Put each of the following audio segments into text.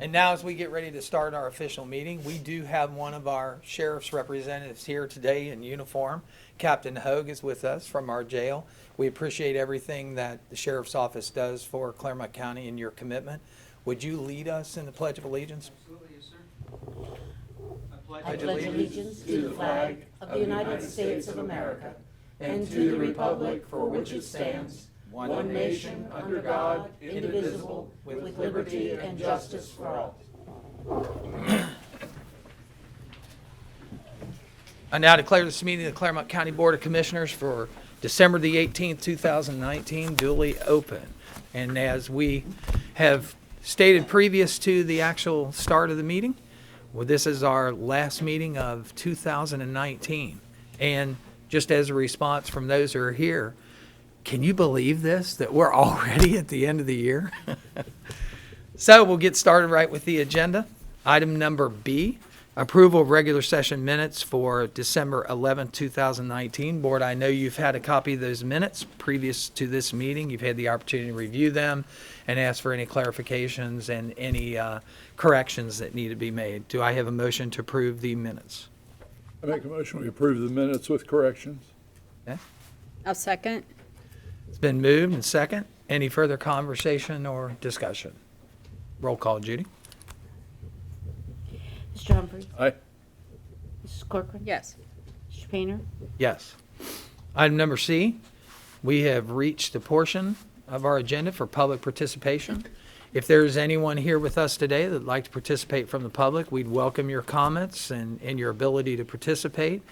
And now as we get ready to start our official meeting, we do have one of our sheriff's representatives here today in uniform. Captain Hogue is with us from our jail. We appreciate everything that the sheriff's office does for Clermont County and your commitment. Would you lead us in the Pledge of Allegiance? Absolutely, yes, sir. I pledge allegiance to the flag of the United States of America and to the republic for which it stands, one nation, under God, indivisible, with liberty and justice for all. I now declare this meeting of the Clermont County Board of Commissioners for December the 18th, 2019, duly open. And as we have stated previous to the actual start of the meeting, well, this is our last meeting of 2019. And just as a response from those who are here, can you believe this, that we're already at the end of the year? So we'll get started right with the agenda. Item number B, approval of regular session minutes for December 11th, 2019. Board, I know you've had a copy of those minutes previous to this meeting. You've had the opportunity to review them and ask for any clarifications and any corrections that need to be made. Do I have a motion to approve the minutes? I make a motion we approve the minutes with corrections. Okay. I'll second. It's been moved and second. Any further conversation or discussion? Roll call, Judy. Mr. Humphrey? Aye. Mrs. Corcoran? Yes. Mr. Painter? Yes. Item number C, we have reached a portion of our agenda for public participation. If there's anyone here with us today that'd like to participate from the public, we'd welcome your comments and your ability to participate.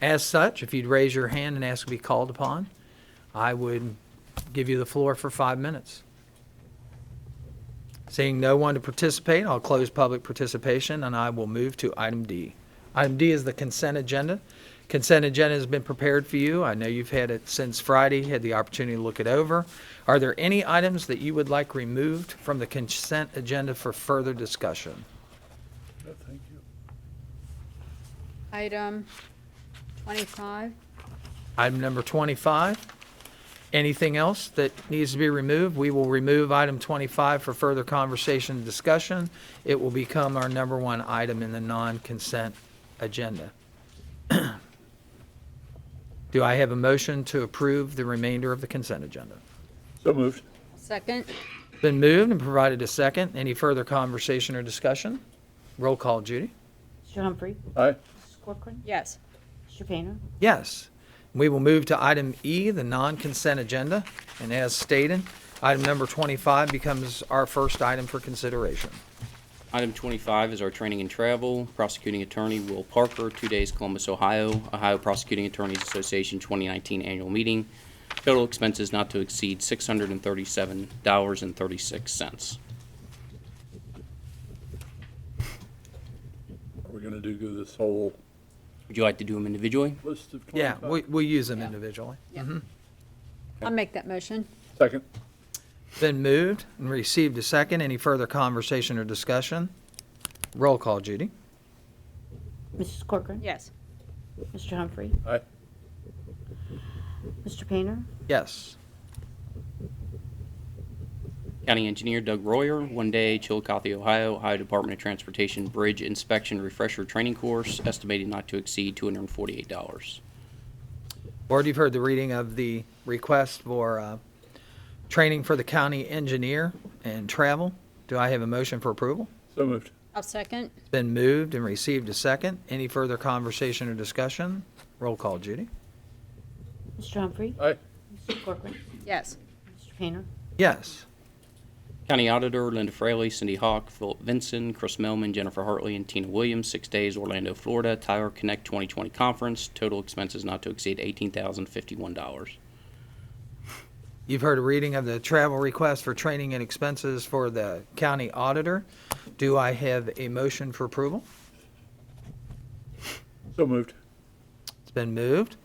As such, if you'd raise your hand and ask to be called upon, I would give you the floor for 5 minutes. Seeing no one to participate, I'll close public participation and I will move to item D. Item D is the consent agenda. Consent agenda has been prepared for you. I know you've had it since Friday, had the opportunity to look it over. Are there any items that you would like removed from the consent agenda for further discussion? No, thank you. Item 25. Item number 25. Anything else that needs to be removed? We will remove item 25 for further conversation and discussion. It will become our number one item in the non-consent agenda. Do I have a motion to approve the remainder of the consent agenda? So moved. Second. Been moved and provided a second. Any further conversation or discussion? Roll call, Judy. Mr. Humphrey? Aye. Mrs. Corcoran? Yes. Mr. Painter? Yes. We will move to item E, the non-consent agenda. And as stated, item number 25 becomes our first item for consideration. Item 25 is our training and travel. Prosecuting Attorney Will Parker, 2 days, Columbus, Ohio. Ohio Prosecuting Attorneys Association 2019 Annual Meeting. Total expenses not to exceed $637.36. Are we going to do this whole Would you like to do them individually? list of 25? Yeah, we'll use them Yeah. individually. I'll make that motion. Second. Been moved and received a second. Any further conversation or discussion? Roll call, Judy. Mrs. Corcoran? Yes. Mr. Humphrey? Aye. Mr. Painter? Yes. County Engineer Doug Royer, 1 day, Chillicothe, Ohio. Ohio Department of Transportation Bridge Inspection Refresher Training Course, estimated not to exceed $248. Board, you've heard the reading of the request for training for the county engineer and travel. Do I have a motion for approval? So moved. I'll second. Been moved and received a second. Any further conversation or discussion? Roll call, Judy. Mr. Humphrey? Aye. Mrs. Corcoran? Yes. Mr. Painter? Yes. County Auditor Linda Fraley, Cindy Hawk, Philip Vinson, Chris Melman, Jennifer Hartley, and Tina Williams, 6 days, Orlando, Florida. Tyler Connect 2020 Conference. Total expenses not to exceed $18,051. You've heard a reading of the travel request for training and expenses for the county auditor. Do I have a motion for approval? So moved. It's been moved.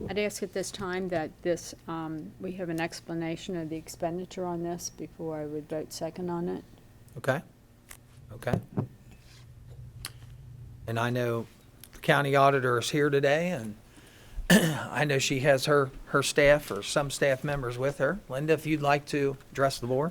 I'd ask at this time that this, we have an explanation of the expenditure on this before I would vote second on it. Okay. Okay. And I know the county auditor is here today, and I know she has her staff or some staff members with her. Linda, if you'd like to address the board,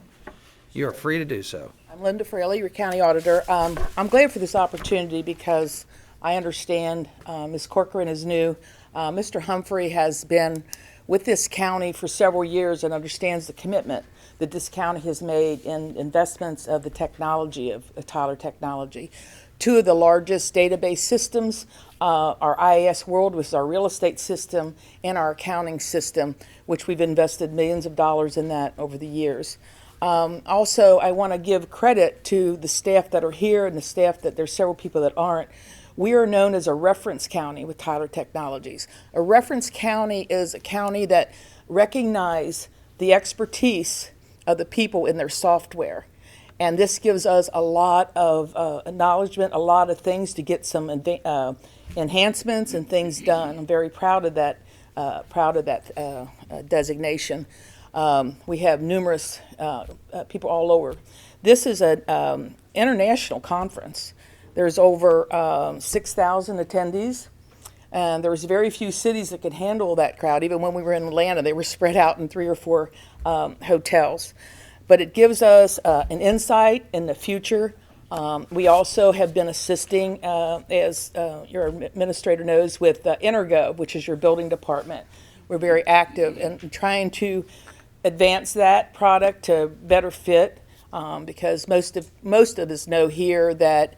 you are free to do so. I'm Linda Fraley, your county auditor. I'm glad for this opportunity because I understand Ms. Corcoran is new. Mr. Humphrey has been with this county for several years and understands the commitment that this county has made in investments of the technology of Tyler Technology. Two of the largest database systems, our IAS World, which is our real estate system, and our accounting system, which we've invested millions of dollars in that over the years. Also, I want to give credit to the staff that are here and the staff that there's several people that aren't. We are known as a reference county with Tyler Technologies. A reference county is a county that recognizes the expertise of the people in their software. And this gives us a lot of acknowledgement, a lot of things to get some enhancements and things done. I'm very proud of that designation. We have numerous people all over. This is an international conference. There's over 6,000 attendees, and there's very few cities that could handle that crowd. Even when we were in Atlanta, they were spread out in 3 or 4 hotels. But it gives us an insight in the future. We also have been assisting, as your administrator knows, with Intergov, which is your building department. We're very active in trying to advance that product to better fit, because most of us know here that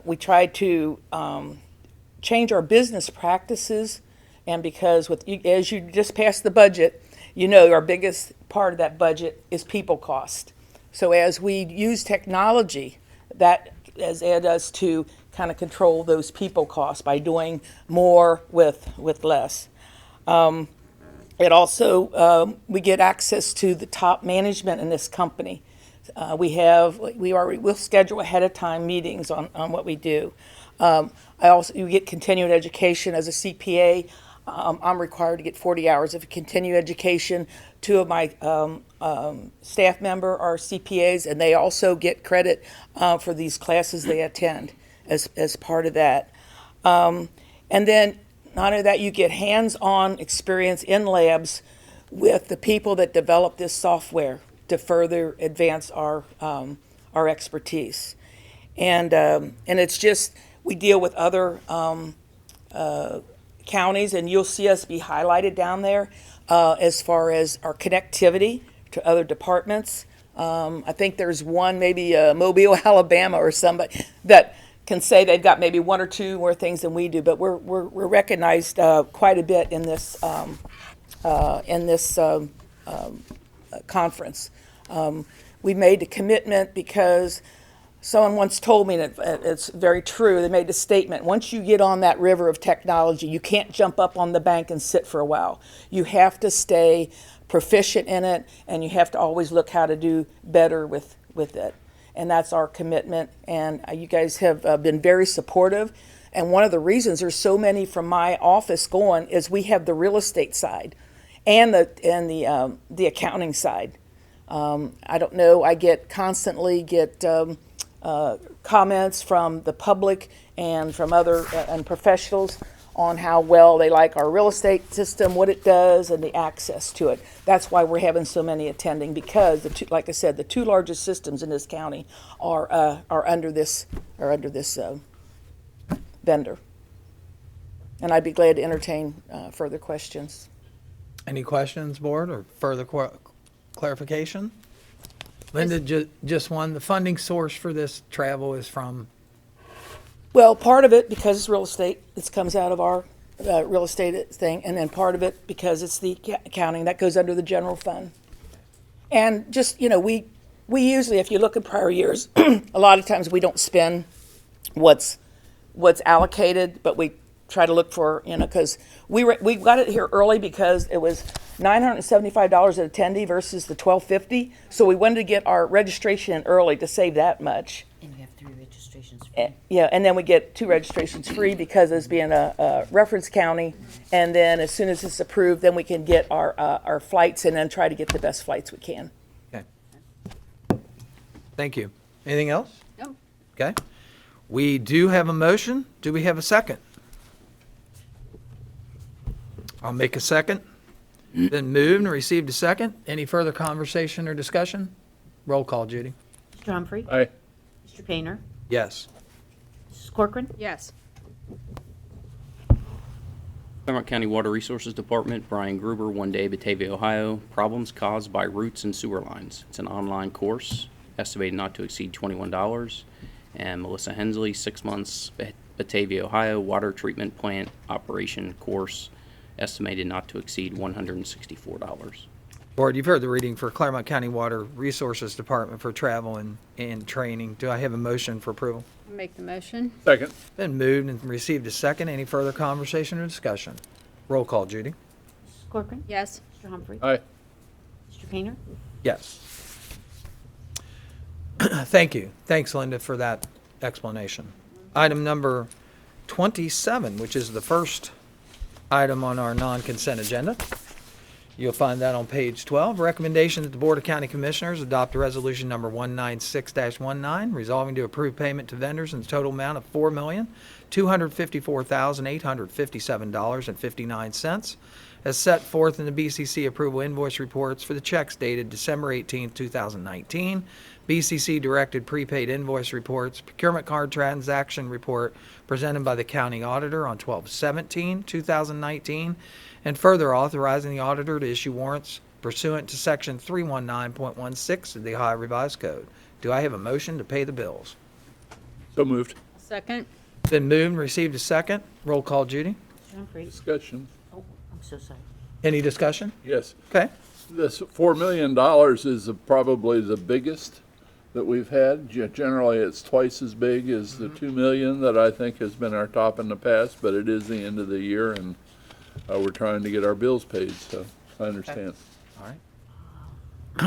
we try to change our business practices, and because as you just passed the budget, you know our biggest part of that budget is people cost. So as we use technology, that has added us to kind of control those people costs by doing more with less. It also, we get access to the top management in this company. We'll schedule ahead of time meetings on what we do. You get continued education as a CPA. I'm required to get 40 hours of continued education. 2 of my staff member are CPAs, and they also get credit for these classes they attend as part of that. And then not only that, you get hands-on experience in labs with the people that develop this software to further advance our expertise. And it's just, we deal with other counties, and you'll see us be highlighted down there as far as our connectivity to other departments. I think there's one, maybe Mobile, Alabama, or somebody that can say they've got maybe 1 or 2 more things than we do, but we're recognized quite a bit in this conference. We made a commitment because someone once told me, and it's very true, they made a statement: once you get on that river of technology, you can't jump up on the bank and sit for a while. You have to stay proficient in it, and you have to always look how to do better with it. And that's our commitment, and you guys have been very supportive. And one of the reasons there's so many from my office going is we have the real estate side and the accounting side. I don't know, I constantly get comments from the public and from other and professionals on how well they like our real estate system, what it does, and the access to it. That's why we're having so many attending, because like I said, the 2 largest systems in this county are under this vendor. And I'd be glad to entertain further questions. Any questions, board, or further clarification? Linda, just one, the funding source for this travel is from? Well, part of it, because it's real estate, this comes out of our real estate thing, and then part of it because it's the accounting that goes under the general fund. And just, we usually, if you look at prior years, a lot of times we don't spend what's allocated, but we try to look for, because we got it here early because it was $975 an attendee versus the $1,250. So we wanted to get our registration in early to save that much. And you have 3 registrations free. Yeah, and then we get 2 registrations free because it's being a reference county. And then as soon as it's approved, then we can get our flights and then try to get the best flights we can. Okay. Thank you. Anything else? No. Okay. We do have a motion. Do we have a second? I'll make a second. Been moved and received a second. Any further conversation or discussion? Roll call, Judy. Mr. Humphrey? Aye. Mr. Paynter? Yes. Mrs. Corcoran? Yes. Clermont County Water Resources Department, Brian Gruber, 1 day, Batavia, Ohio. Problems caused by roots and sewer lines. It's an online course, estimated not to exceed $21. And Melissa Hensley, 6 months, Batavia, Ohio, water treatment plant operation course, estimated not to exceed $164. Board, you've heard the reading for Clermont County Water Resources Department for travel and training. Do I have a motion for approval? I'll make the motion. Second. Been moved and received a second. Any further conversation or discussion? Roll call, Judy. Mrs. Corcoran? Yes. Mr. Humphrey? Aye. Mr. Paynter? Yes. Thank you. Thanks, Linda, for that explanation. Item number 27, which is the first item on our non-consent agenda. You'll find that on page 12. Recommendation that the Board of County Commissioners adopt a resolution number 196-19, resolving to approve payment to vendors in the total amount of $4,254,857.59, as set forth in the BCC approval invoice reports for the checks dated December 18, 2019, BCC directed prepaid invoice reports, procurement card transaction report presented by the county auditor on 12/17/2019, and further authorizing the auditor to issue warrants pursuant to section 319.16 of the Ohio Revised Code. Do I have a motion to pay the bills? So moved. Second. Been moved and received a second. Roll call, Judy. Mr. Humphrey? Discussion. Oh, I'm so sorry. Any discussion? Yes. Okay. This $4 million is probably the biggest that we've had. Generally, it's twice as big as the $2 million that I think has been our top in the past, but it is the end of the year, and we're trying to get our bills paid, so I understand. All right.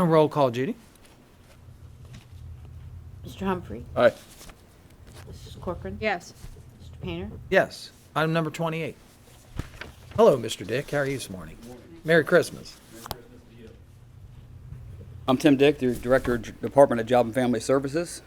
Roll call, Judy. Mr. Humphrey? Aye. Mrs. Corcoran? Yes. Mr. Paynter? Yes. Item number 28. Hello, Mr. Dick. How are you this morning? Merry Christmas. I'm Tim Dick, the Director of Department of Job and Family Services.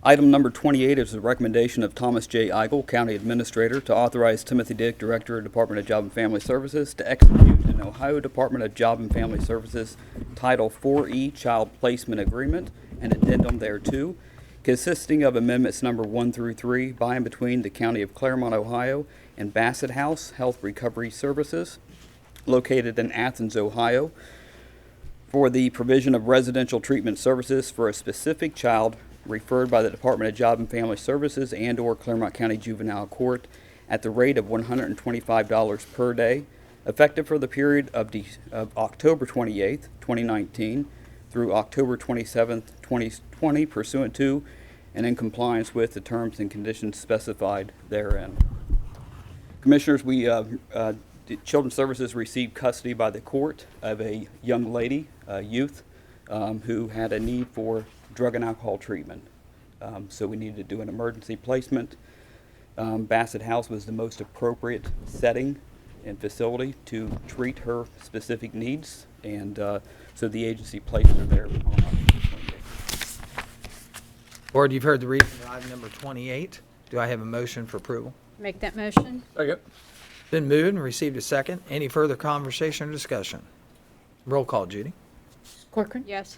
Item number 28 is the recommendation of Thomas J. Eigel, County Administrator, to authorize Timothy Dick, Director of Department of Job and Family Services, to execute an Ohio Department of Job and Family Services Title 4E Child Placement Agreement and addendum thereto, consisting of amendments number 1 through 3 by and between the County of Clermont, Ohio, and Bassett House Health Recovery Services, located in Athens, Ohio, for the provision of residential treatment services for a specific child referred by the Department of Job and Family Services and/or Clermont County Juvenile Court at the rate of $125 per day, effective for the period of October 28th, 2019 through October 27th, 2020, pursuant to and in compliance with the terms and conditions specified therein. Commissioners, the Children's Services received custody by the court of a young lady, youth, who had a need for drug and alcohol treatment. So we needed to do an emergency placement. Bassett House was the most appropriate setting and facility to treat her specific needs, and so the agency placed her there on October 28th. Board, you've heard the reading of item number 28. Do I have a motion for approval? Make that motion. Second. Been moved and received a second. Any further conversation or discussion? Roll call, Judy. Mrs. Corcoran? Yes.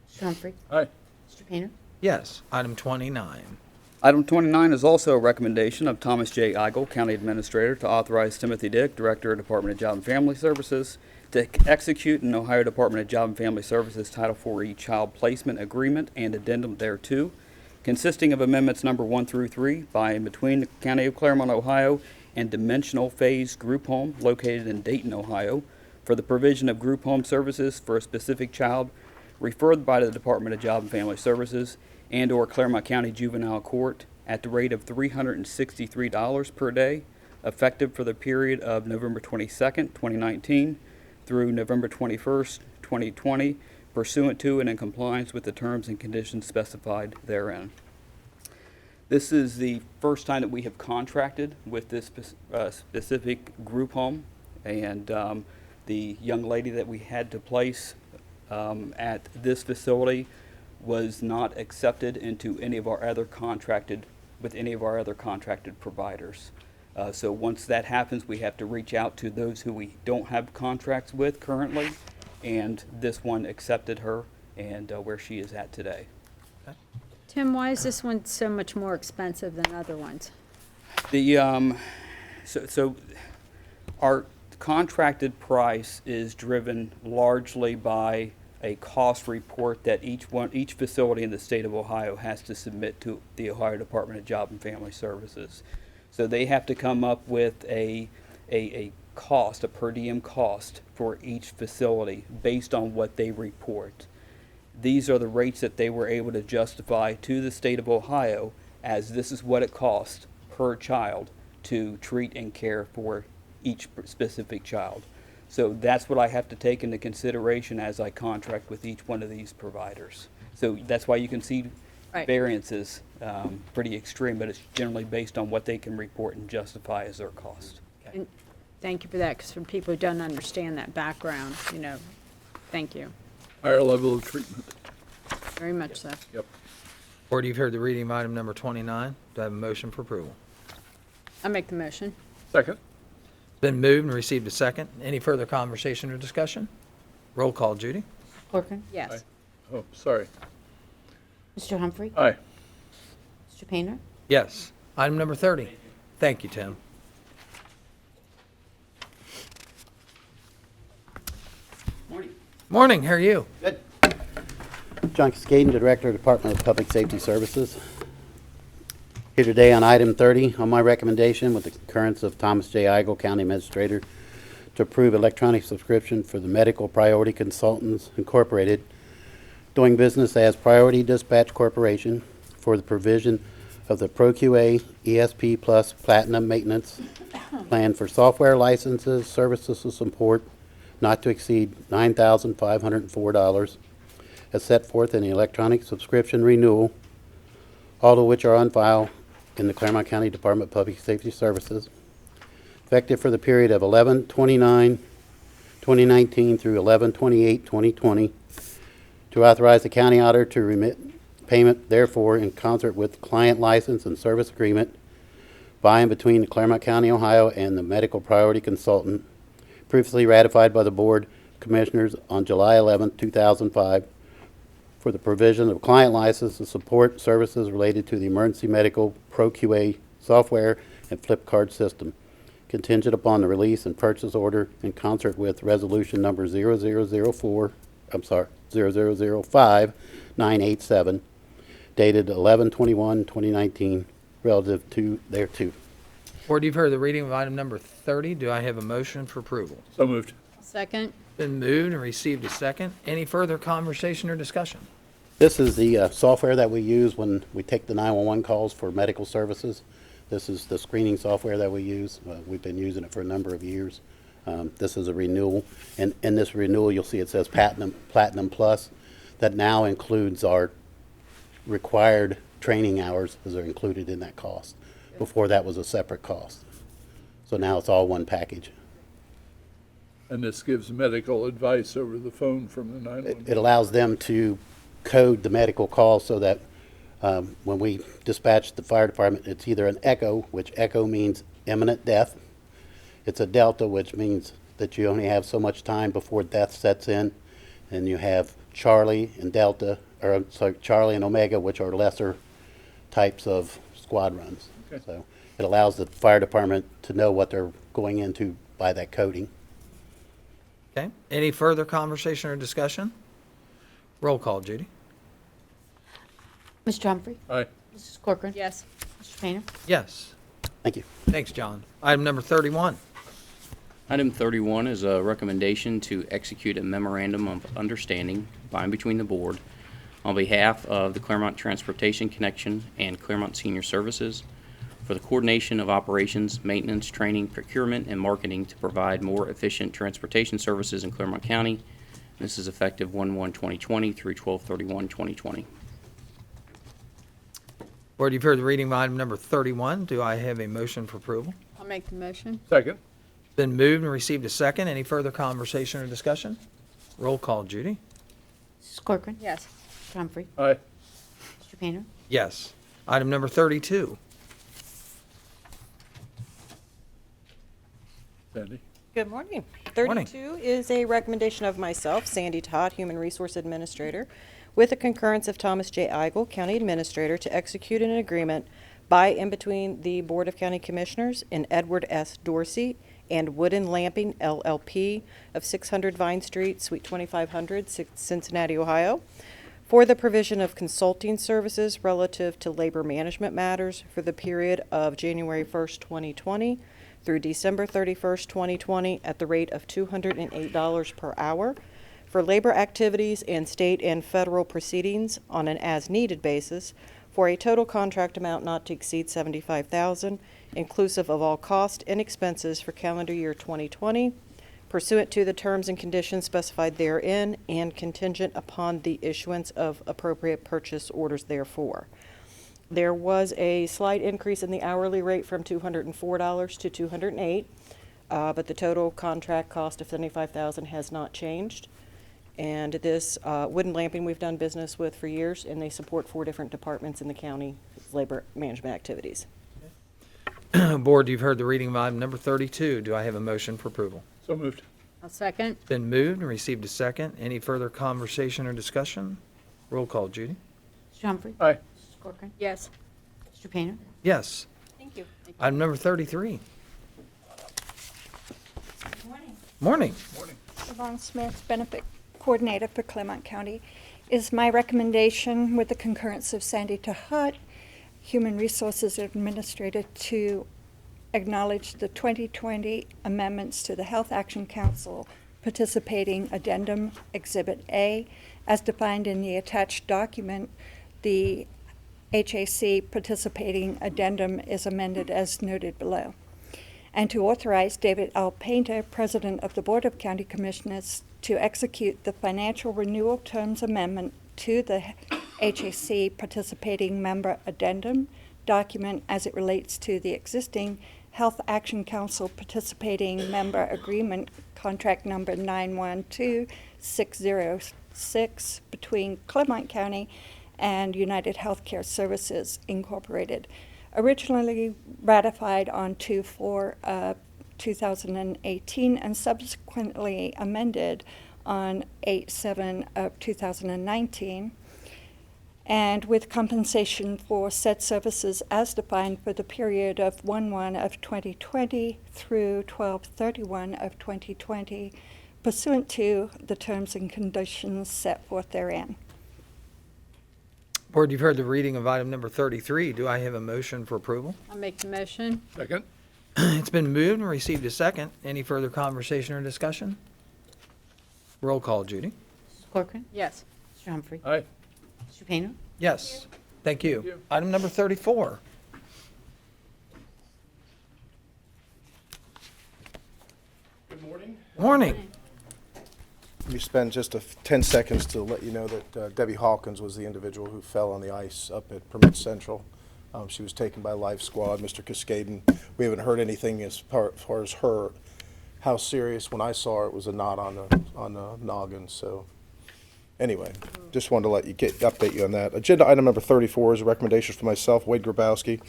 Mr. Humphrey? Aye. Mr. Paynter? Yes. Item 29. Item 29 is also a recommendation of Thomas J. Eigel, County Administrator, to authorize Timothy Dick, Director of Department of Job and Family Services, to execute an Ohio Department of Job and Family Services Title 4E Child Placement Agreement and addendum thereto, consisting of amendments number 1 through 3 by and between the County of Clermont, Ohio, and Dimensional Phase Group Home located in Dayton, Ohio, for the provision of group home services for a specific child referred by the Department of Job and Family Services and/or Clermont County Juvenile Court at the rate of $363 per day, effective for the period of November 22nd, 2019 through November 21st, 2020, pursuant to and in compliance with the terms and conditions specified therein. This is the first time that we have contracted with this specific group home, and the young lady that we had to place at this facility was not accepted into any of our other contracted providers. So once that happens, we have to reach out to those who we don't have contracts with currently, and this one accepted her and where she is at today. Tim, why is this one so much more expensive than other ones? So our contracted price is driven largely by a cost report that each facility in the state of Ohio has to submit to the Ohio Department of Job and Family Services. So they have to come up with a cost, a per diem cost for each facility based on what they report. These are the rates that they were able to justify to the state of Ohio as this is what it costs per child to treat and care for each specific child. So that's what I have to take into consideration as I contract with each one of these providers. So that's why you can see Right. variances pretty extreme, but it's generally based on what they can report and justify as their cost. And thank you for that, because for people who don't understand that background, thank you, Higher level of treatment. very much so. Yep. Board, you've heard the reading of item number 29. Do I have a motion for approval? I make the motion. Second? Been moved and received a second. Any further conversation or discussion? Roll call, Judy. Corcoran. Yes. Oh, sorry. Mr. Humphrey. Aye. Mr. Painter. Yes. Item number 30. Thank you, Tim. Morning, how are you? Good. John Cascaden, Director, Department of Public Safety Services. Here today on item 30, on my recommendation with the concurrence of Thomas J. Eigel, County Administrator, to approve electronic subscription for the Medical Priority Consultants Incorporated, doing business as Priority Dispatch Corporation for the provision of the ProQA ESP Plus Platinum Maintenance Plan for software licenses, services, and support not to exceed $9,504, as set forth in the electronic subscription renewal, all of which are on file in the Clermont County Department of Public Safety Services, effective for the period of 11/29/2019 through 11/28/2020, to authorize the county auditor to remit payment therefore in concert with client license and service agreement by and between the Clermont County, Ohio, and the Medical Priority Consultant, previously ratified by the Board of Commissioners on July 11, 2005, for the provision of client license and support services related to the Emergency Medical ProQA software and flip card system, contingent upon the release and purchase order in concert with Resolution Number 0005987, dated 11/21/2019, relative to thereto. Board, you've heard the reading of item number 30. Do I have a motion for approval? So moved. Second. Been moved and received a second. Any further conversation or discussion? This is the software that we use when we take the 911 calls for medical services. This is the screening software that we use. We've been using it for a number of years. This is a renewal, and in this renewal, you'll see it says Platinum Plus. That now includes our required training hours, as are included in that cost. Before, that was a separate cost. So now it's all one package. And this gives medical advice over the phone from the 911. It allows them to code the medical call so that when we dispatch the fire department, it's either an echo, which echo means imminent death. It's a delta, which means that you only have so much time before death sets in. And you have Charlie and Delta, or I'm sorry, Charlie and Omega, which are lesser types of squad runs. Okay. So it allows the fire department to know what they're going into by that coding. Okay. Any further conversation or discussion? Roll call, Judy. Mr. Humphrey. Aye. Mrs. Corcoran. Yes. Mr. Painter. Yes. Thank you. Thanks, John. Item number 31. Item 31 is a recommendation to execute a memorandum of understanding by and between the board on behalf of the Clermont Transportation Connection and Clermont Senior Services for the coordination of operations, maintenance, training, procurement, and marketing to provide more efficient transportation services in Clermont County. This is effective 1/1/2020 through 12/31/2020. Board, you've heard the reading of item number 31. Do I have a motion for approval? I'll make the motion. Second? Been moved and received a second. Any further conversation or discussion? Roll call, Judy. Mrs. Corcoran. Yes. Mr. Humphrey. Aye. Mr. Painter. Yes. Item number 32. Sandy? Good morning. Morning. 32 is a recommendation of myself, Sandy Todd, Human Resource Administrator, with the concurrence of Thomas J. Eigel, County Administrator, to execute an agreement by and between the Board of County Commissioners and Edward S. Dorsey and Wooden Lamping LLP of 600 Vine Street, Suite 2500, Cincinnati, Ohio, for the provision of consulting services relative to labor management matters for the period of January 1st, 2020 through December 31st, 2020 at the rate of $208 per hour for labor activities and state and federal proceedings on an as-needed basis for a total contract amount not to exceed $75,000, inclusive of all costs and expenses for calendar year 2020, pursuant to the terms and conditions specified therein and contingent upon the issuance of appropriate purchase orders therefore. There was a slight increase in the hourly rate from $204 to $208, but the total contract cost of $75,000 has not changed. And this Wooden Lamping we've done business with for years, and they support 4 different departments in the county labor management activities. Board, you've heard the reading of item number 32. Do I have a motion for approval? So moved. I'll second. Been moved and received a second. Any further conversation or discussion? Roll call, Judy. Mr. Humphrey? Aye. Mrs. Corcoran? Yes. Mr. Painter? Yes. Thank you. Item number 33. Morning. Morning. Yvonne Smith, Benefit Coordinator for Clermont County. Is my recommendation, with the concurrence of Sandy Todd, Human Resources Administrator, to acknowledge the 2020 amendments to the Health Action Council Participating Addendum Exhibit A, as defined in the attached document. The HAC Participating Addendum is amended as noted below. And to authorize David L. Painter, President of the Board of County Commissioners, to execute the financial renewal terms amendment to the HAC Participating Member Addendum document as it relates to the existing Health Action Council Participating Member Agreement, contract number 912606, between Clermont County and United Healthcare Services, Incorporated, originally ratified on 2/4/2018 and subsequently amended on 8/7/2019, and with compensation for said services as defined for the period of 1/1/2020 through 12/31/2020, pursuant to the terms and conditions set forth therein. Board, you've heard the reading of item number 33. Do I have a motion for approval? I'll make the motion. Second? It's been moved and received a second. Any further conversation or discussion? Roll call, Judy. Mrs. Corcoran? Yes. Mr. Humphrey? Aye. Mr. Painter? Yes. Thank you. you. Item number 34. Good morning. Morning. Let me spend just 10 seconds to let you know that Debbie Hawkins was the individual who fell on the ice up at Permit Central. She was taken by Life Squad, Mr. Cascaden. We haven't heard anything as far as her, how serious. When I saw her, it was a knot on the noggin. So anyway, just wanted to update you on that. Agenda item number 34 is a recommendation for myself, Wade Grabowski,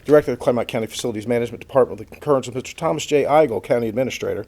Director of the Clermont County Facilities Management Department, with the concurrence of Mr. Thomas J. Eigel, County Administrator,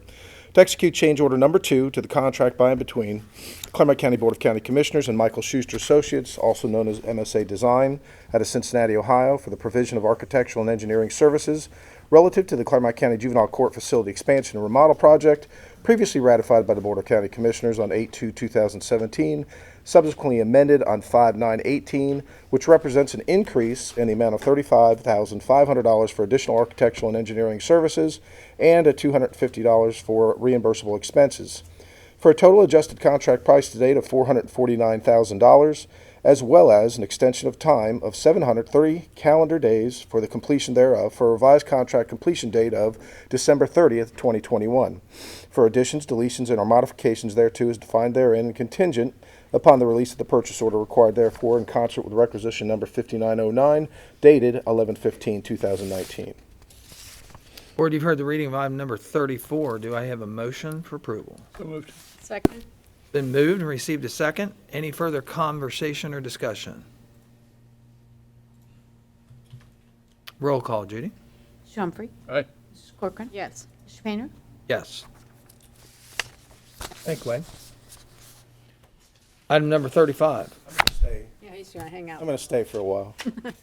to execute change order number 2 to the contract by and between Clermont County Board of County Commissioners and Michael Schuster Associates, also known as MSA Design, out of Cincinnati, Ohio, for the provision of architectural and engineering services relative to the Clermont County Juvenile Court Facility Expansion and Remodel Project, previously ratified by the Board of County Commissioners on 8/2/2017, subsequently amended on 5/9/18, which represents an increase in the amount of $35,500 for additional architectural and engineering services and $250 for reimbursable expenses, for a total adjusted contract price to date of $449,000, as well as an extension of time of 730 calendar days for the completion thereof, for a revised contract completion date of December 30th, 2021. For additions, deletions, and or modifications thereto is defined therein and contingent upon the release of the purchase order required therefore in concert with requisition number 5909, dated 11/15/2019. Board, you've heard the reading of item number 34. Do I have a motion for approval? So moved. Second. Been moved and received a second. Any further conversation or discussion? Roll call, Judy. Mr. Humphrey? Aye. Mrs. Corcoran? Yes. Mr. Painter? Yes. Thanks, Wade. Item number 35. Yeah, he's gonna hang out. I'm going to stay for a while.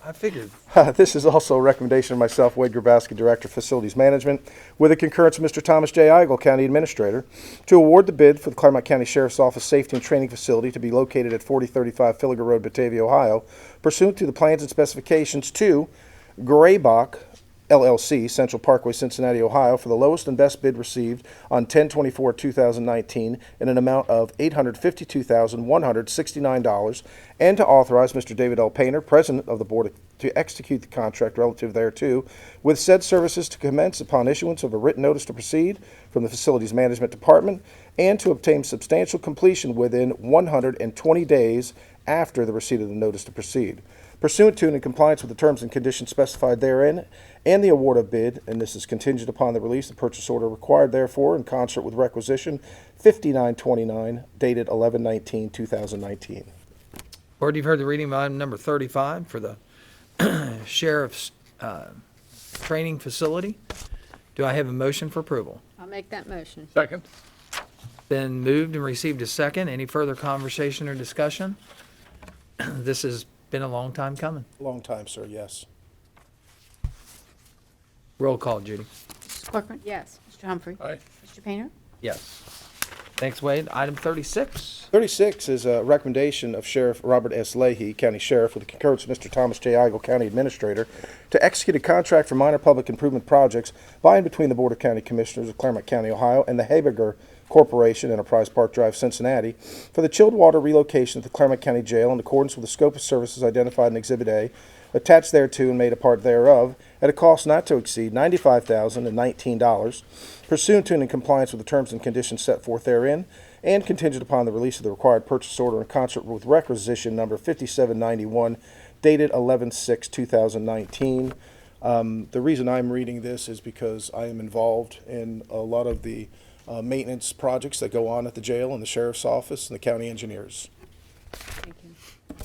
I figured. This is also a recommendation of myself, Wade Grabowski, Director of Facilities Management, with the concurrence of Mr. Thomas J. Eigel, County Administrator, to award the bid for the Clermont County Sheriff's Office Safety and Training Facility to be located at 4035 Filliger Road, Batavia, Ohio, pursuant to the plans and specifications to Graybach LLC, Central Parkway, Cincinnati, Ohio, for the lowest and best bid received on 10/24/2019 in an amount of $852,169, and to authorize Mr. David L. Painter, President of the Board, to execute the contract relative thereto, with said services to commence upon issuance of a written notice to proceed from the Facilities Management Department, and to obtain substantial completion within 120 days after the receipt of the notice to proceed, pursuant to and in compliance with the terms and conditions specified therein, and the award of bid, and this is contingent upon the release of purchase order required therefore in concert with requisition 5929, dated 11/19/2019. Board, you've heard the reading of item number 35 for the Sheriff's Training Facility. Do I have a motion for approval? I'll make that motion. Second. Been moved and received a second. Any further conversation or discussion? This has been a long time coming. Long time, sir, yes. Roll call, Judy. Mrs. Corcoran. Yes. Mr. Humphrey. Aye. Mr. Painter. Yes. Thanks, Wade. Item 36. 36 is a recommendation of Sheriff Robert S. Leahy, County Sheriff, with the concurrence of Mr. Thomas J. Eigel, County Administrator, to execute a contract for minor public improvement projects by and between the Board of County Commissioners of Clermont County, Ohio, and the Habiger Corporation, Enterprise Park Drive, Cincinnati, for the chilled water relocation at the Clermont County Jail in accordance with the scope of services identified in Exhibit A, attached thereto and made a part thereof, at a cost not to exceed $95,019, pursuant to and in compliance with the terms and conditions set forth therein, and contingent upon the release of the required purchase order in concert with requisition number 5791, dated 11/6/2019. The reason I'm reading this is because I am involved in a lot of the maintenance projects that go on at the jail and the sheriff's office and the county engineers. Thank you.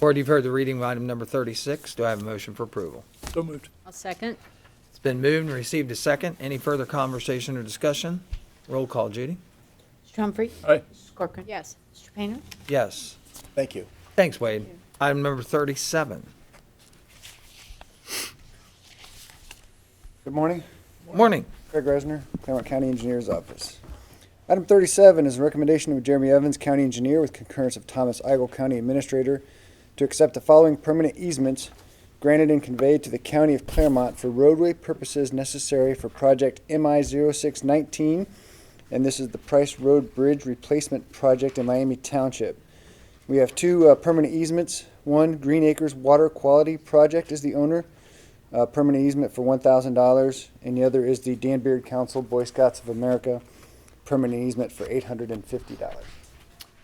Board, you've heard the reading of item number 36. Do I have a motion for approval? So moved. I'll second. It's been moved and received a second. Any further conversation or discussion? Roll call, Judy. Mr. Humphrey. Aye. Mrs. Corcoran. Yes. Mr. Painter. Yes. Thank you. Thanks, Wade. Item number 37. Good morning. Morning. Craig Resner, Clermont County Engineer's Office. Item 37 is a recommendation of Jeremy Evans, County Engineer, with concurrence of Thomas Eigel, County Administrator, to accept the following permanent easements granted and conveyed to the County of Clermont for roadway purposes necessary for project MI 0619, and this is the Price Road Bridge Replacement Project in Miami Township. We have two permanent easements. One, Green Acres Water Quality Project is the owner, permanent easement for $1,000, and the other is the Dan Beard Council, Boy Scouts of America, permanent easement for $850.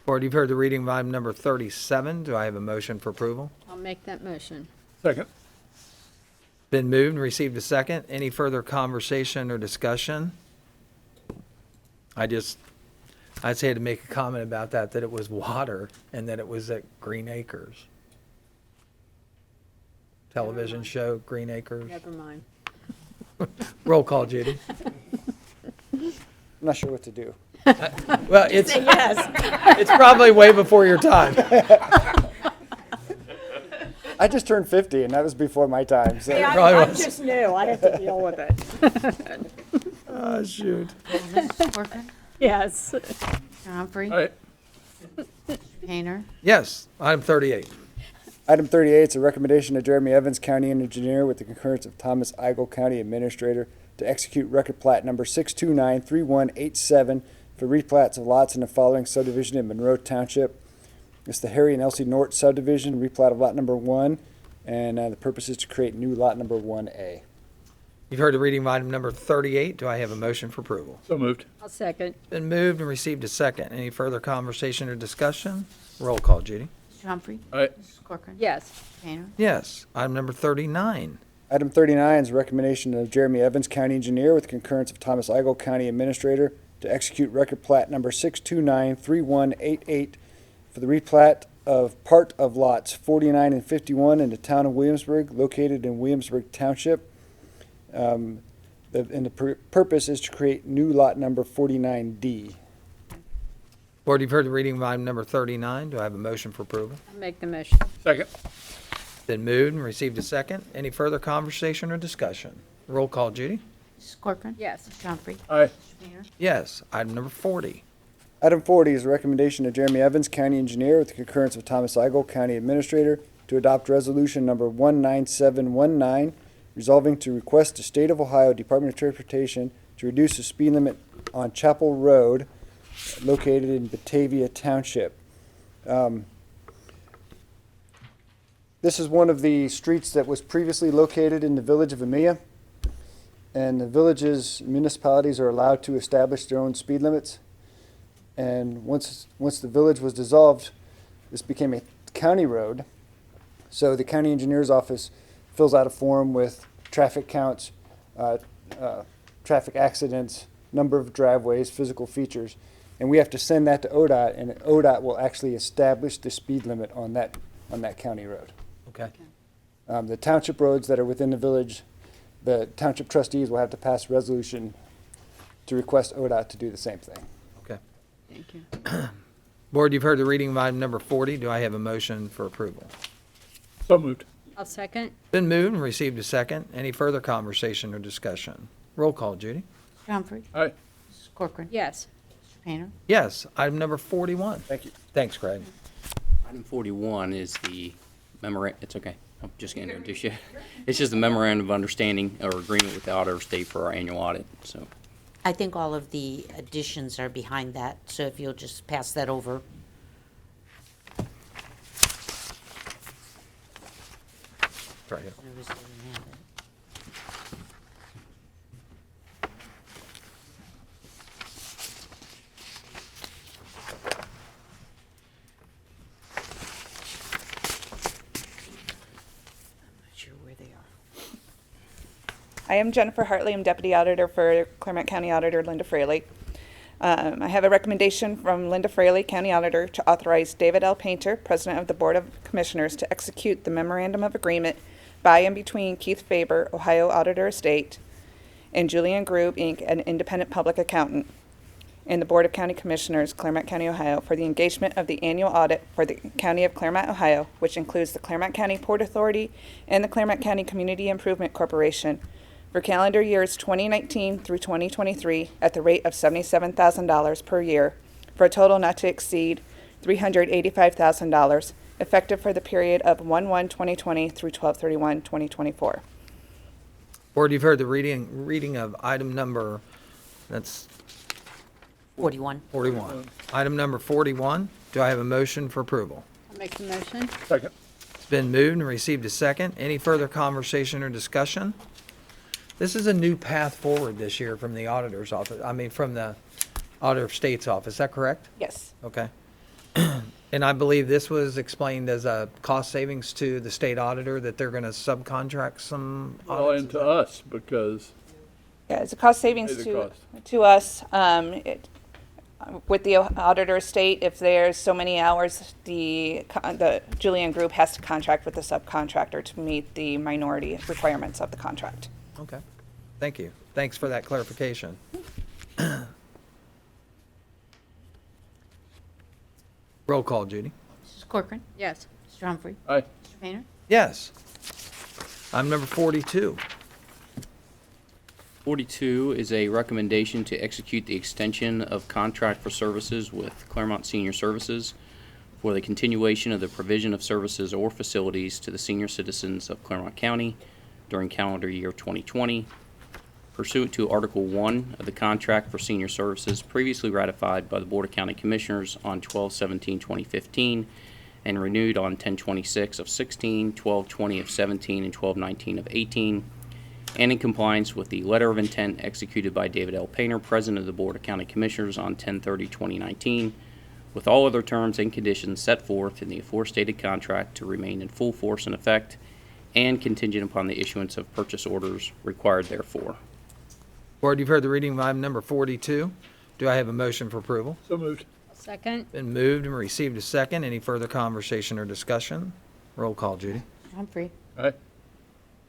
Board, you've heard the reading of item number 37. Do I have a motion for approval? I'll make that motion. Second. Been moved and received a second. Any further conversation or discussion? I just had to make a comment about that it was water and that it was at Green Acres. Television show, Green Acres. Never mind. Roll call, Judy. I'm not sure what to do. Well, it's probably way before your time. I just turned 50, and that was before my time. So. Probably I was. just knew. I have to deal with it. Oh, shoot. Mrs. Corcoran. Yes. Mr. Humphrey. Aye. Mr. Painter. Yes, item 38. Item 38 is a recommendation of Jeremy Evans, County Engineer, with the concurrence of Thomas Eigel, County Administrator, to execute record plat number 6293187 for replats of lots in the following subdivision in Monroe Township. It's the Harry and Elsie Nort subdivision, replat of lot number 1, and the purpose is to create new lot number 1A. You've heard the reading of item number 38. Do I have a motion for approval? So moved. I'll second. Been moved and received a second. Any further conversation or discussion? Roll call, Judy. Mr. Humphrey. Aye. Mrs. Corcoran. Yes. Mr. Painter. Yes, item number 39. Item 39 is a recommendation of Jeremy Evans, County Engineer, with concurrence of Thomas Eigel, County Administrator, to execute record plat number 6293188 for the replat of part of lots 49 and 51 in the town of Williamsburg, located in Williamsburg Township. And the purpose is to create new lot number 49D. Board, you've heard the reading of item number 39. Do I have a motion for approval? I'll make the motion. Second. Been moved and received a second. Any further conversation or discussion? Roll call, Judy. Mrs. Corcoran. Yes. Mr. Humphrey. Aye. Mr. Painter. Yes. Item number 40. Item 40 is a recommendation of Jeremy Evans, County Engineer, with the concurrence of Thomas Eigel, County Administrator, to adopt Resolution Number 19719, resolving to request the State of Ohio Department of Transportation to reduce the speed limit on Chapel Road, located in Batavia Township. This is one of the streets that was previously located in the village of Amelia, and the villages, municipalities are allowed to establish their own speed limits. And once the village was dissolved, this became a county road. So the county engineer's office fills out a form with traffic counts, traffic accidents, number of driveways, physical features, and we have to send that to ODOT, and ODOT will actually establish the speed limit on that county road. Okay. The township roads that are within the village, the township trustees will have to pass a resolution to request ODOT to do the same thing. Okay. Thank you. Board, you've heard the reading of item number 40. Do I have a motion for approval? So moved. I'll second. Been moved and received a second. Any further conversation or discussion? Roll call, Judy. Mr. Humphrey. Aye. Mrs. Corcoran. Yes. Mr. Painter. Yes. Item number 41. Thank you. Thanks, Craig. Item 41 is the it's okay. I'm just going to introduce you. It's just a memorandum of understanding or agreement with the auditor state for our annual audit, so. I think all of the additions are behind that, so if you'll just pass that over. Right here. Notice I didn't have it. I'm not sure where they are. I am Jennifer Hartley. I'm Deputy Auditor for Clermont County Auditor Linda Fraley. I have a recommendation from Linda Fraley, County Auditor, to authorize David L. Painter, President of the Board of Commissioners, to execute the memorandum of agreement by and between Keith Faber, Ohio Auditor Estate, and Julian Grube, Inc., an independent public accountant, and the Board of County Commissioners, Clermont County, Ohio, for the engagement of the annual audit for the County of Clermont, Ohio, which includes the Clermont County Port Authority and the Clermont County Community Improvement Corporation, for calendar years 2019 through 2023 at the rate of $77,000 per year, for a total not to exceed $385,000, effective for the period of 1/1/2020 through 12/31/2024. Board, you've heard the reading of item number, that's 41. 41. Item number 41. Do I have a motion for approval? I'll make the motion. Second. It's been moved and received a second. Any further conversation or discussion? This is a new path forward this year from the auditor's office, from the Auditor of State's office. Is that correct? Yes. Okay. And I believe this was explained as a cost savings to the state auditor, that they're going to subcontract some Well, audits. and to us, because Yeah, it's a cost savings Pay the cost. to us. With the auditor estate, if there's so many hours, the Julian Group has to contract with the subcontractor to meet the minority requirements of the contract. Okay. Thank you. Thanks for that clarification. Roll call, Judy. Mrs. Corcoran. Yes. Mr. Humphrey. Aye. Mr. Painter. Yes. Item number 42. 42 is a recommendation to execute the extension of contract for services with Clermont Senior Services for the continuation of the provision of services or facilities to the senior citizens of Clermont County during calendar year 2020, pursuant to Article 1 of the contract for senior services previously ratified by the Board of County Commissioners on 12/17/2015 and renewed on 10/26 of 16, 12/20 of 17, and 12/19 of 18, and in compliance with the letter of intent executed by David L. Painter, President of the Board of County Commissioners on 10/30/2019, with all other terms and conditions set forth in the aforestated contract to remain in full force and effect, and contingent upon the issuance of purchase orders required therefore. Board, you've heard the reading of item number 42. Do I have a motion for approval? So moved. Second. Been moved and received a second. Any further conversation or discussion? Roll call, Judy. Mr. Humphrey. Aye.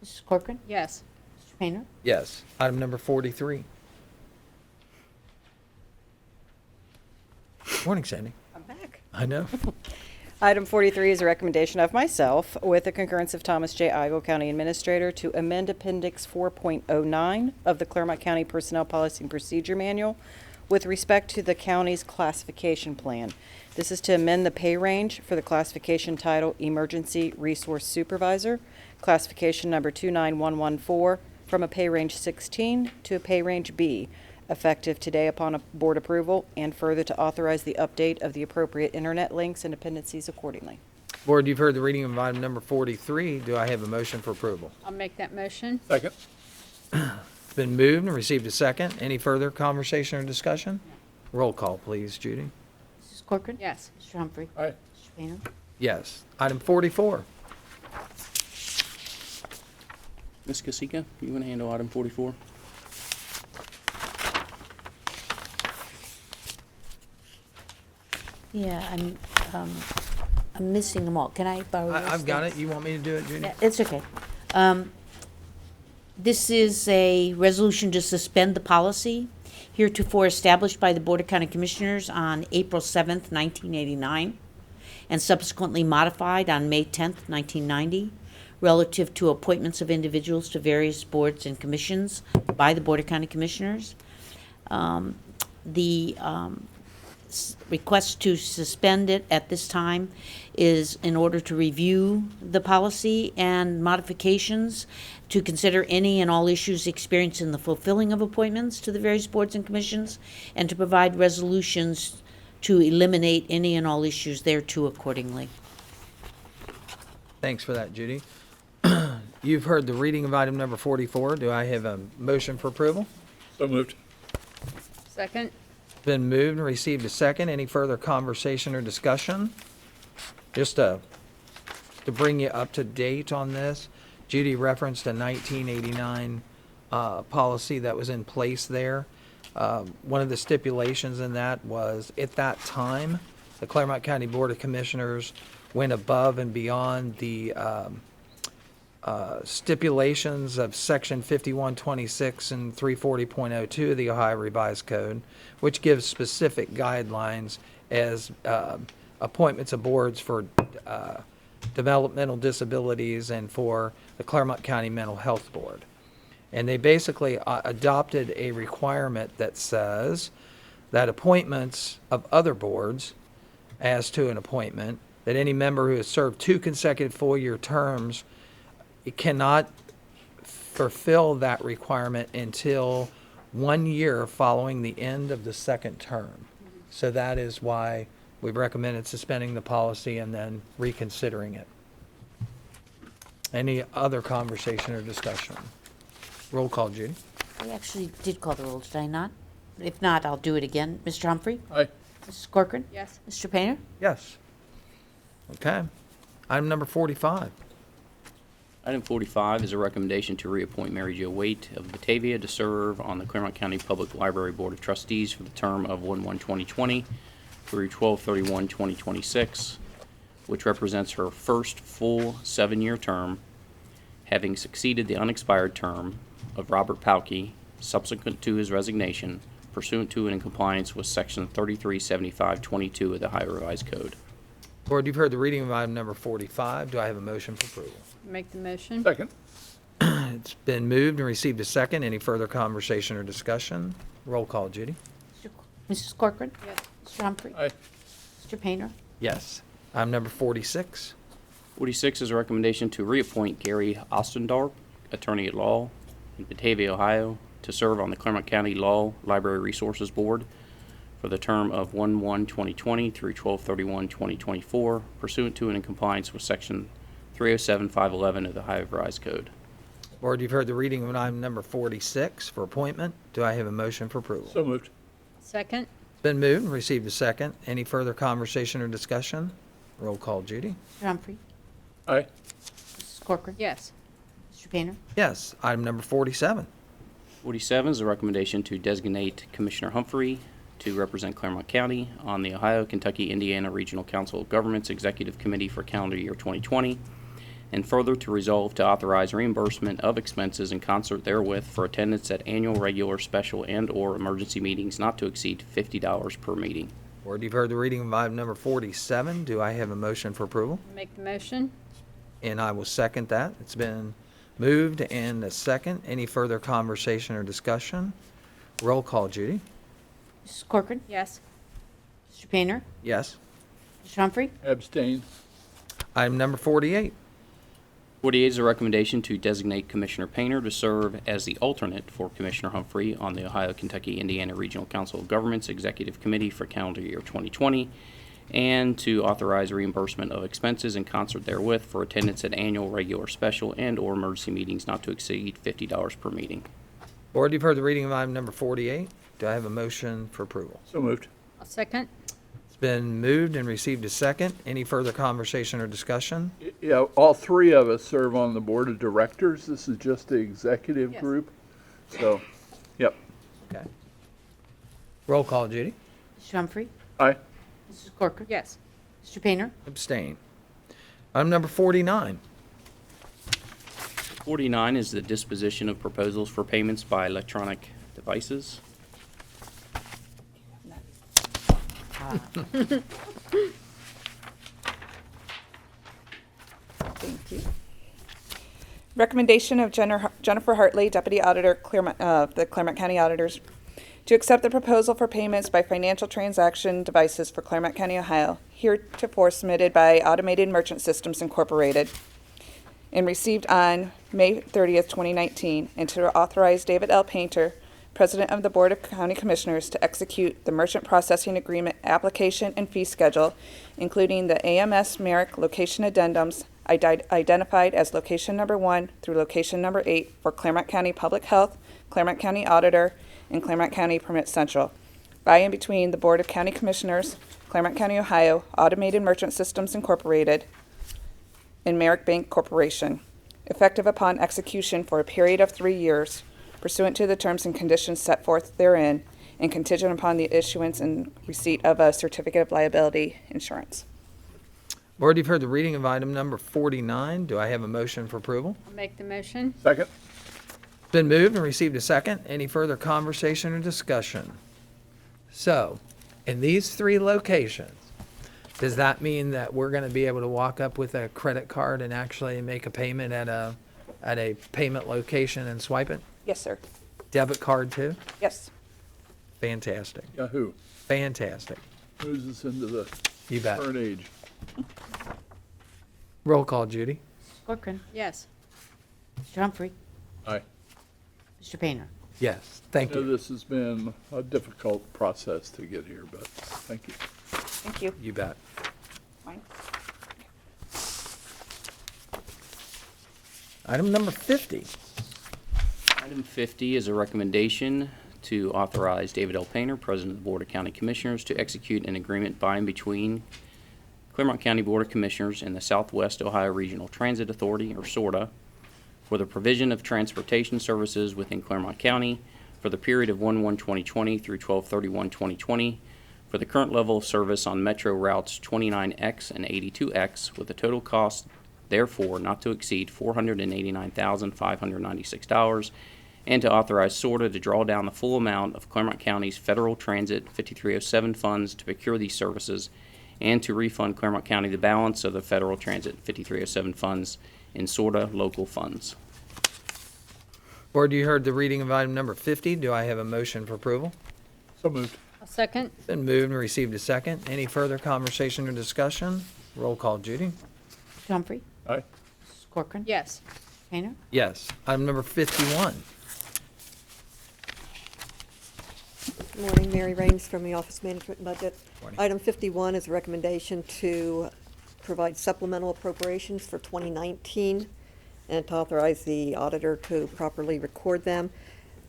Mrs. Corcoran. Yes. Mr. Painter? Yes. Item number 43. Morning, Sandy. I'm back. I know. Item 43 is a recommendation of myself, with the concurrence of Thomas J. Igel, County Administrator, to amend Appendix 4.09 of the Clermont County Personnel Policy and Procedure Manual with respect to the county's classification plan. This is to amend the pay range for the classification title Emergency Resource Supervisor, classification number 29114, from a pay range 16 to a pay range B, effective today upon a board approval, and further to authorize the update of the appropriate internet links and appendices accordingly. Board, you've heard the reading of item number 43. Do I have a motion for approval? I'll make that motion. Second. It's been moved and received a second. Any further conversation or discussion? Roll call, please, Judy. Mrs. Corcoran? Yes. Mr. Humphrey? Aye. Mr. Painter? Yes. Item 44. Ms. Casika, you want to handle item 44? Yeah, I'm missing them all. Can I borrow yours? I've got Thanks. it. You want me to do it, Judy? Yeah, it's okay. This is a resolution to suspend the policy heretofore established by the Board of County Commissioners on April 7th, 1989, and subsequently modified on May 10th, 1990, relative to appointments of individuals to various boards and commissions by the Board of County Commissioners. The request to suspend it at this time is in order to review the policy and modifications, to consider any and all issues experienced in the fulfilling of appointments to the various boards and commissions, and to provide resolutions to eliminate any and all issues thereto accordingly. Thanks for that, Judy. You've heard the reading of item number 44. Do I have a motion for approval? So moved. Second? Been moved and received a second. Any further conversation or discussion? Just to bring you up to date on this, Judy referenced a 1989 policy that was in place there. One of the stipulations in that was, at that time, the Clermont County Board of Commissioners went above and beyond the stipulations of Section 5126 and 340.02 of the Ohio Revised Code, which gives specific guidelines as appointments of boards for developmental disabilities and for the Clermont County Mental Health Board. And they basically adopted a requirement that says that appointments of other boards, as to an appointment, that any member who has served 2 consecutive full-year terms, it cannot fulfill that requirement until 1 year following the end of the second term. So that is why we've recommended suspending the policy and then reconsidering it. Any other conversation or discussion? Roll call, Judy. I actually did call the roll, did I not? If not, I'll do it again. Mr. Humphrey? Aye. Mrs. Corcoran? Yes. Mr. Painter? Yes. Okay. Item number 45. Item 45 is a recommendation to reappoint Mary Jo Waite of Batavia to serve on the Clermont County Public Library Board of Trustees for the term of 1/1/2020 through 12/31/2026, which represents her first full 7-year term, having succeeded the unexpired term of Robert Palkey subsequent to his resignation, pursuant to and in compliance with Section 337522 of the Ohio Revised Code. Board, you've heard the reading of item number 45. Do I have a motion for approval? Make the motion. Second. It's been moved and received a second. Any further conversation or discussion? Roll call, Judy. Mrs. Corcoran? Yes. Mr. Humphrey? Aye. Mr. Painter? Yes. Item number 46. 46 is a recommendation to reappoint Gary Ostendorp, attorney at law in Batavia, Ohio, to serve on the Clermont County Law Library Resources Board for the term of 1/1/2020 through 12/31/2024, pursuant to and in compliance with Section 307511 of the Ohio Revised Code. Board, you've heard the reading of item number 46 for appointment. Do I have a motion for approval? So moved. Second? It's been moved and received a second. Any further conversation or discussion? Roll call, Judy. Mr. Humphrey? Aye. Mrs. Corcoran? Yes. Mr. Painter? Yes. Item number 47. 47 is a recommendation to designate Commissioner Humphrey to represent Clermont County on the Ohio, Kentucky, Indiana Regional Council of Governments Executive Committee for calendar year 2020, and further to resolve to authorize reimbursement of expenses in concert therewith for attendance at annual, regular, special, and/or emergency meetings not to exceed $50 per meeting. Board, you've heard the reading of item number 47. Do I have a motion for approval? Make the motion. And I will second that. It's been moved and a second. Any further conversation or discussion? Roll call, Judy. Mrs. Corcoran. Yes. Mr. Painter. Yes. Mr. Humphrey. Abstain. Item number 48. 48 is a recommendation to designate Commissioner Painter to serve as the alternate for Commissioner Humphrey on the Ohio, Kentucky, Indiana Regional Council of Governments Executive Committee for calendar year 2020, and to authorize reimbursement of expenses in concert therewith for attendance at annual, regular, special, and/or emergency meetings not to exceed $50 per meeting. Board, you've heard the reading of item number 48. Do I have a motion for approval? So moved. I'll second. It's been moved and received a second. Any further conversation or discussion? Yeah, all three of us serve on the board of directors. This is just the executive Yes. group. So, yep. Okay. Roll call, Judy. Mr. Humphrey. Aye. Mrs. Corcoran. Yes. Mr. Painter. Abstain. Item number 49. 49 is the disposition of proposals for payments by electronic devices. Thank you. Recommendation of Jennifer Hartley, Deputy Auditor, the Clermont County Auditors, to accept the proposal for payments by financial transaction devices for Clermont County, Ohio, heretofore submitted by Automated Merchant Systems Incorporated and received on May 30th, 2019, and to authorize David L. Painter, President of the Board of County Commissioners, to execute the Merchant Processing Agreement application and fee schedule, including the AMS Merrick location addendums identified as location number 1 through location number 8 for Clermont County Public Health, Clermont County Auditor, and Clermont County Permit Central, by and between the Board of County Commissioners, Clermont County, Ohio, Automated Merchant Systems Incorporated, and Merrick Bank Corporation, effective upon execution for a period of 3 years, pursuant to the terms and conditions set forth therein, and contingent upon the issuance and receipt of a certificate of liability insurance. Board, you've heard the reading of item number 49. Do I have a motion for approval? I'll make the motion. Second. Been moved and received a second. Any further conversation or discussion? So, in these three locations, does that mean that we're going to be able to walk up with a credit card and actually make a payment at a payment location and swipe it? Yes, sir. Debit card too? Yes. Fantastic. Yahoo. Fantastic. Moves us into the You bet. current age. Roll call, Judy. Mrs. Corcoran. Yes. Mr. Humphrey. Aye. Mr. Painter. Yes, thank I know you. this has been a difficult process to get here, but thank you. Thank you. You bet. Fine. Item number 50. Item 50 is a recommendation to authorize David L. Painter, President of the Board of County Commissioners, to execute an agreement by and between Clermont County Board of Commissioners and the Southwest Ohio Regional Transit Authority, or SORTA, for the provision of transportation services within Clermont County for the period of 1/1/2020 through 12/31/2020 for the current level of service on Metro routes 29X and 82X, with a total cost therefore not to exceed $489,596, and to authorize SORTA to draw down the full amount of Clermont County's Federal Transit 5307 funds to procure these services, and to refund Clermont County the balance of the Federal Transit 5307 funds in SORTA local funds. Board, you heard the reading of item number 50. Do I have a motion for approval? So moved. I'll second. Been moved and received a second. Any further conversation or discussion? Roll call, Judy. Mr. Humphrey. Aye. Mrs. Corcoran. Yes. Painter. Yes. Item number 51. Good morning, Mary Raines from the Office Management and Budget. Morning. Item 51 is a recommendation to provide supplemental appropriations for 2019 and to authorize the auditor to properly record them.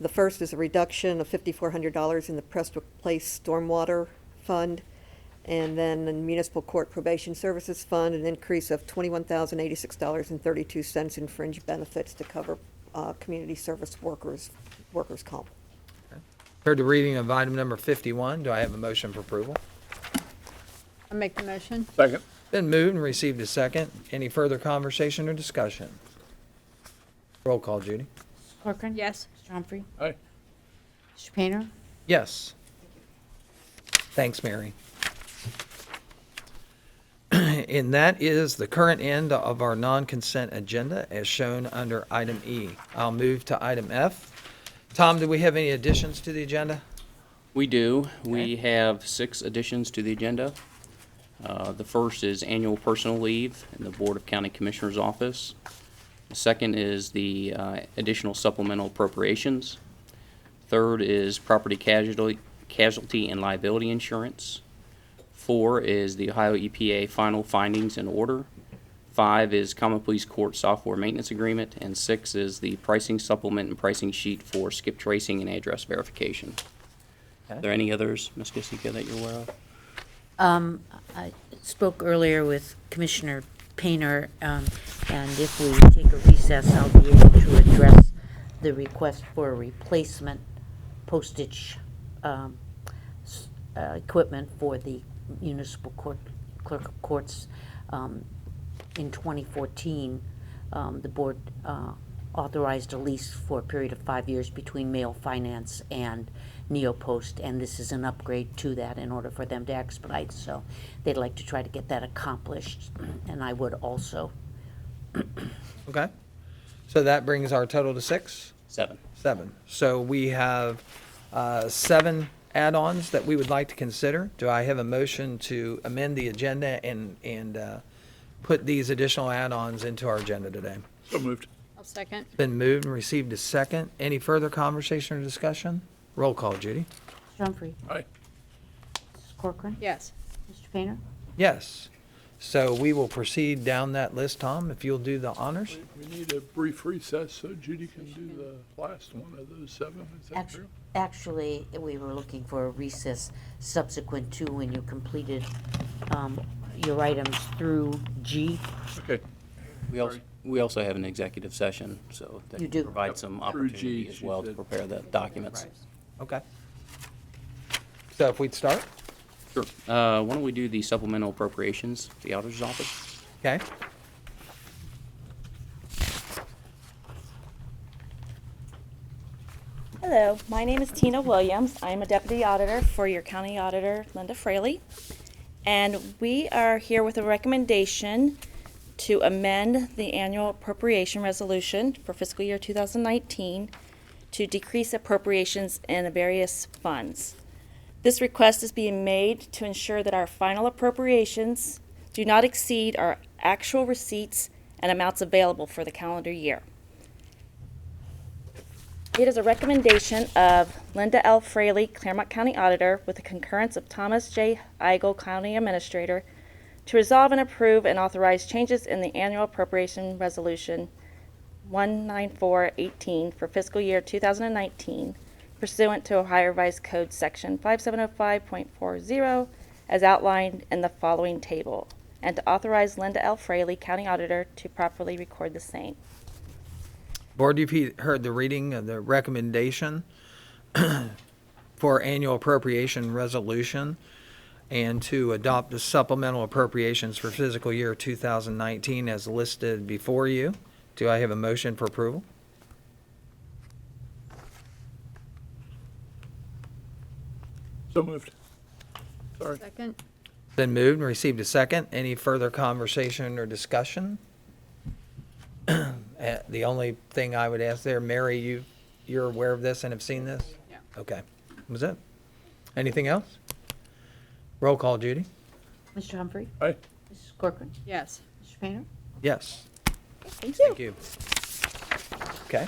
The first is a reduction of $5,400 in the Prestwick Place Stormwater Fund, and then in Municipal Court Probation Services Fund, an increase of $21,086.32 in fringe benefits to cover community service workers' comp. Heard the reading of item number 51. Do I have a motion for approval? I'll make the motion. Second. Been moved and received a second. Any further conversation or discussion? Roll call, Judy. Corcoran? Yes. Mr. Humphrey? Aye. Mr. Painter? Yes. Thanks, Mary. And that is the current end of our non-consent agenda as shown under item E. I'll move to item F. Tom, do we have any additions to the agenda? We do. We have 6 additions to the agenda. The first is annual personal leave in the Board of County Commissioners Office. The second is the additional supplemental appropriations. Third is property casualty and liability insurance. 4 is the Ohio EPA final findings and order. 5 is Common Police Court software maintenance agreement. And 6 is the pricing supplement and pricing sheet for skip tracing and address verification. Okay. Are there any others, Ms. Gissika, that you're aware of? I spoke earlier with Commissioner Painter, and if we take a recess, I'll be able to address the request for a replacement postage equipment for the municipal clerk of courts. In 2014, the board authorized a lease for a period of 5 years between Mail Finance and Neopost, and this is an upgrade to that in order for them to expedite. So they'd like to try to get that accomplished, and I would also. Okay. So that brings our total to 6? 7. 7. So we have 7 add-ons that we would like to consider. Do I have a motion to amend the agenda and put these additional add-ons into our agenda today? So moved. I'll second. Been moved and received a second. Any further conversation or discussion? Roll call, Judy. Mr. Humphrey? Aye. Mrs. Corcoran? Yes. Mr. Painter? Yes. So we will proceed down that list, Tom, if you'll do the honors. We need a brief recess so Judy can do the last one of those 7. Is that true? Actually, we were looking for a recess subsequent to when you completed your items through G. Okay. We also have an executive session, so that You can do. provide some Through G, opportunity as she well to said. prepare the documents. Okay. So if we'd start? Sure. Why don't we do the supplemental appropriations, the auditor's office? Okay. Hello, my name is Tina Williams. I'm a deputy auditor for your county auditor, Linda Fraley. And we are here with a recommendation to amend the annual appropriation resolution for fiscal year 2019 to decrease appropriations in various funds. This request is being made to ensure that our final appropriations do not exceed our actual receipts and amounts available for the calendar year. It is a recommendation of Linda L. Fraley, Clermont County Auditor, with the concurrence of Thomas J. Eigel, County Administrator, to resolve and approve and authorize changes in the annual appropriation resolution 19418 for fiscal year 2019 pursuant to Ohio Revised Code Section 5705.40 as outlined in the following table, and to authorize Linda L. Fraley, County Auditor, to properly record the same. Board, you've heard the reading of the recommendation for annual appropriation resolution and to adopt the supplemental appropriations for fiscal year 2019 as listed before you. Do I have a motion for approval? So moved. Sorry. Second. Been moved and received a second. Any further conversation or discussion? The only thing I would ask there, Mary, you're aware of this and have seen this? Yeah. Okay. Was it? Anything else? Roll call, Judy. Mr. Humphrey? Aye. Mrs. Corcoran? Yes. Mr. Painter? Yes. Thank you. Thank you. Okay.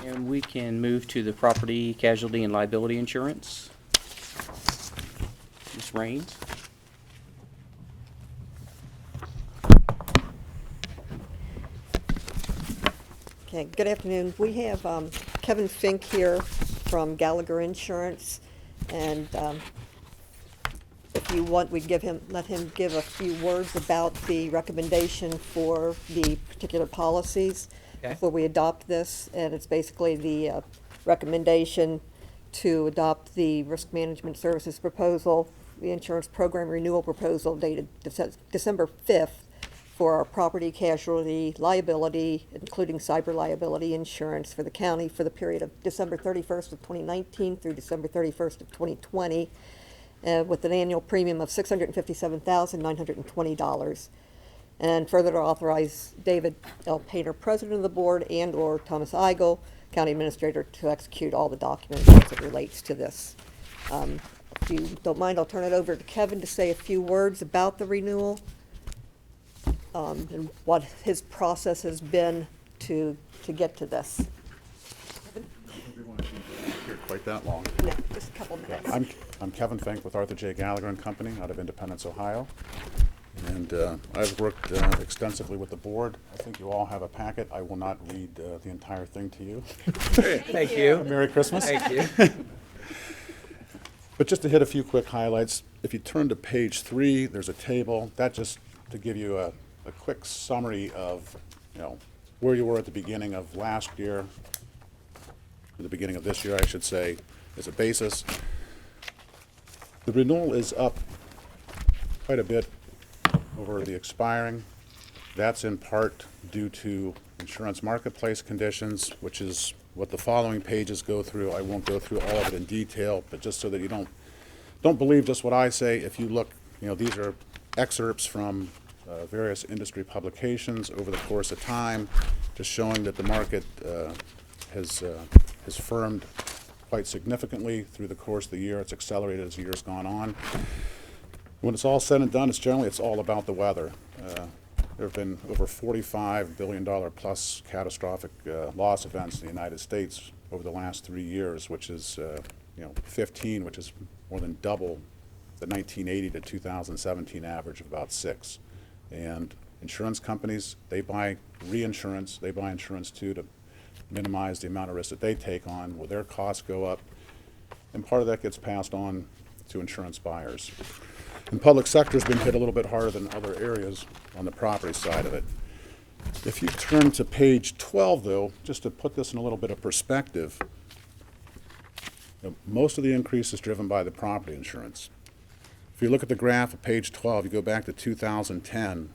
And we can move to the property casualty and liability insurance. Ms. Raines? Okay, good afternoon. We have Kevin Fink here from Gallagher Insurance, and if you want, we'd let him give a few words about the recommendation for the particular policies Okay. before we adopt this, and it's basically the recommendation to adopt the risk management services proposal the insurance program renewal proposal dated December 5th for our property casualty liability, including cyber liability insurance for the county for the period of December 31st of 2019 through December 31st of 2020, with an annual premium of $657,920. And further to authorize David L. Painter, President of the Board, and/or Thomas Eigel, County Administrator, to execute all the documents as it relates to this. If you don't mind, I'll turn it over to Kevin to say a few words about the renewal, and what his process has been to get to this. We won't be here quite that long. No, just a couple minutes. I'm Kevin Fink with Arthur J. Gallagher and Company out of Independence, Ohio. And I've worked extensively with the board. I think you all have a packet. I will not read the entire thing to you. Thank you. Merry Christmas. Thank you. But just to hit a few quick highlights, if you turn to page 3, there's a table. That just to give you a quick summary of, where you were at the beginning of last year, or the beginning of this year, I should say, as a basis. The renewal is up quite a bit over the expiring. That's in part due to insurance marketplace conditions, which is what the following pages go through. I won't go through all of it in detail, but just so that you don't believe just what I say. If you look, these are excerpts from various industry publications over the course of time, just showing that the market has firmed quite significantly through the course of the year. It's accelerated as the year's gone on. When it's all said and done, it's all about the weather. There have been over $45 billion plus catastrophic loss events in the United States over the last 3 years, which is 15, which is more than double the 1980 to 2017 average of about 6. And insurance companies, they buy reinsurance, they buy insurance too to minimize the amount of risk that they take on, where their costs go up, and part of that gets passed on to insurance buyers. And public sector's been hit a little bit harder than other areas on the property side of it. If you turn to page 12, though, just to put this in a little bit of perspective, most of the increase is driven by the property insurance. If you look at the graph of page 12, you go back to 2010,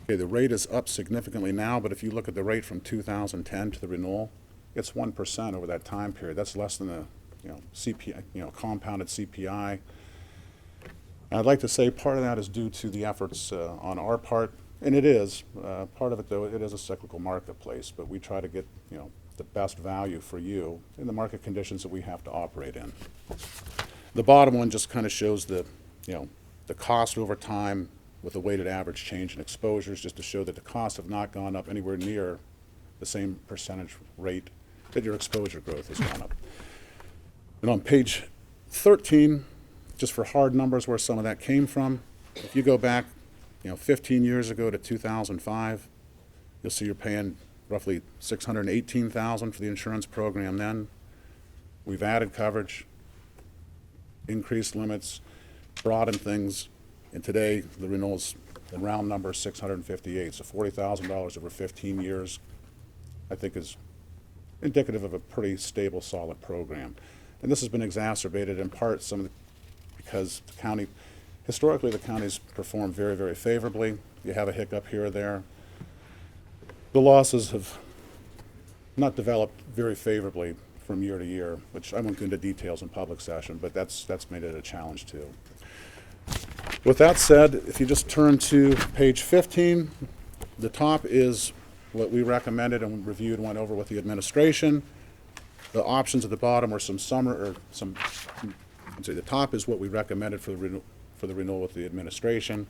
okay, the rate is up significantly now, but if you look at the rate from 2010 to the renewal, it's 1% over that time period. That's less than the CPI, compounded CPI. I'd like to say part of that is due to the efforts on our part, and it is. Part of it, though, it is a cyclical marketplace, but we try to get, the best value for you in the market conditions that we have to operate in. The bottom one just kind of shows the cost over time with the weighted average change in exposures, just to show that the costs have not gone up anywhere near the same percentage rate that your exposure growth has gone up. And on page 13, just for hard numbers where some of that came from, if you go back 15 years ago to 2005, you'll see you're paying roughly $618,000 for the insurance program then. We've added coverage, increased limits, broadened things, and today the renewal's, the round number is $658, so $40,000 over 15 years, I think is indicative of a pretty stable, solid program. And this has been exacerbated in part because the county, historically the county's performed very, very favorably. You have a hiccup here or there. The losses have not developed very favorably from year to year, which I won't go into details in public session, but that's made it a challenge too. With that said, if you just turn to page 15, the top is what we recommended and reviewed and went over with the administration. The options at the bottom are the top is what we recommended for the renewal with the administration,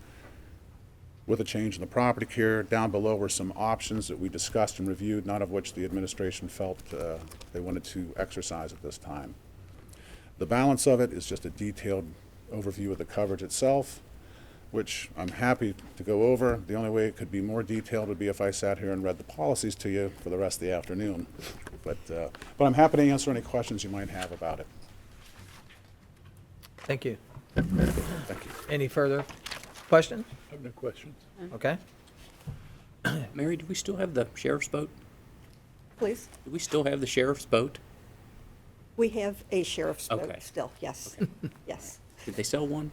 with a change in the property care. Down below were some options that we discussed and reviewed, none of which the administration felt they wanted to exercise at this time. The balance of it is just a detailed overview of the coverage itself, which I'm happy to go over. The only way it could be more detailed would be if I sat here and read the policies to you for the rest of the afternoon. But I'm happy to answer any questions you might have about it. Thank you. Thank you. Any further questions? I have no questions. Okay. Mary, do we still have the sheriff's boat? Please. Do we still have the sheriff's boat? We have a sheriff's boat Okay. still, yes. Okay. Yes. Did they sell one?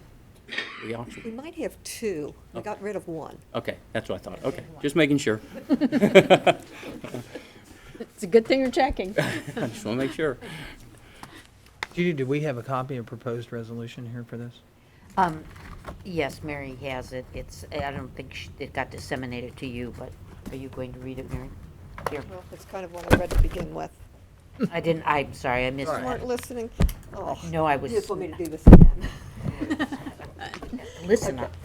The We auction? might have two. We got rid of one. Okay, that's what I thought. Okay, just making sure. It's a good thing you're checking. I just want to make sure. Judy, do we have a copy of proposed resolution here for this? Yes, Mary has it. I don't think it got disseminated to you, but are you going to read it, Mary? Here. Well, it's kind of what I read to begin with. I'm sorry, I missed You weren't that. listening? Oh, No, I you was. just want me to do this again. Listen up.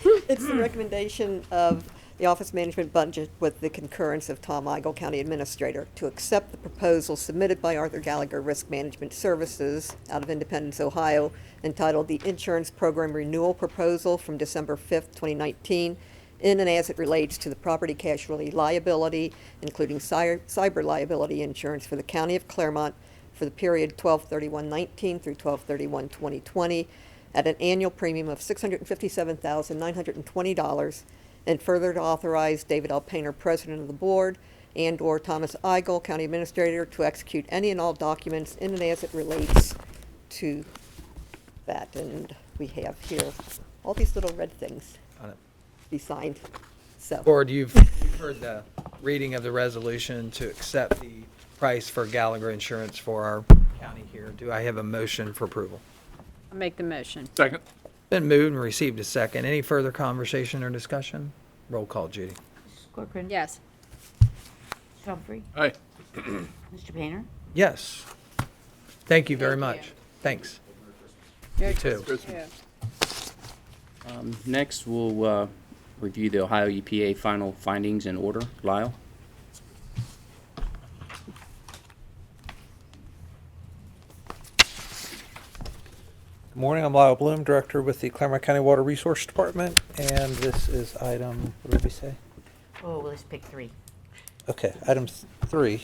It's the recommendation of the office management budget with the concurrence of Tom Igel, County Administrator, to accept the proposal submitted by Arthur Gallagher Risk Management Services out of Independence, Ohio, entitled the Insurance Program Renewal Proposal from December 5th, 2019, in and as it relates to the property casualty liability, including cyber liability insurance for the County of Clermont for the period 12/31/19 through 12/31/2020 at an annual premium of $657,920, and further to authorize David L. Painter, President of the Board, and/or Thomas Igel, County Administrator, to execute any and all documents in and as it relates to that. And we have here all these little red things On it. be signed. So, Board, you've heard the reading of the resolution to accept the price for Gallagher Insurance for our county here. Do I have a motion for approval? I'll make the motion. Second. Been moved and received a second. Any further conversation or discussion? Roll call, Judy. Mrs. Corcoran? Yes. Mr. Humphrey? Aye. Mr. Painter? Yes. Thank you very much. Thanks. You too. Yeah. Next, we'll review the Ohio EPA final findings and order. Lyle? Good morning, I'm Lyle Bloom, Director with the Clermont County Water Resource Department, and this is item, what did we say? Oh, let's pick 3. Okay, item 3.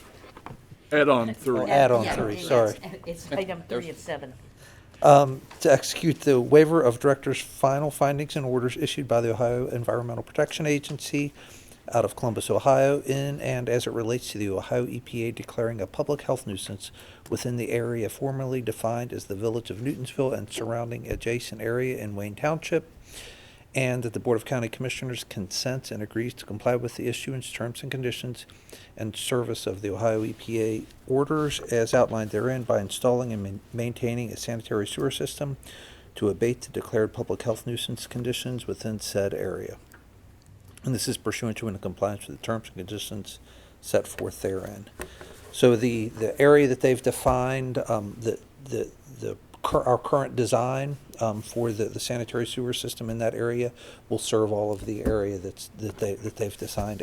Add-on 3. Add-on Yeah, 3, it's- sorry. It's item 3 of 7. To execute the waiver of Director's final findings and orders issued by the Ohio Environmental Protection Agency out of Columbus, Ohio, in and as it relates to the Ohio EPA declaring a public health nuisance within the area formerly defined as the Village of Newtonsville and surrounding adjacent area in Wayne Township, and that the Board of County Commissioners consents and agrees to comply with the issuance, terms and conditions, and service of the Ohio EPA orders as outlined therein by installing and maintaining a sanitary sewer system to abate the declared public health nuisance conditions within said area. And this is pursuant to and in compliance with the terms and conditions set forth therein. So the area that they've defined, our current design for the sanitary sewer system in that area will serve all of the area that they've defined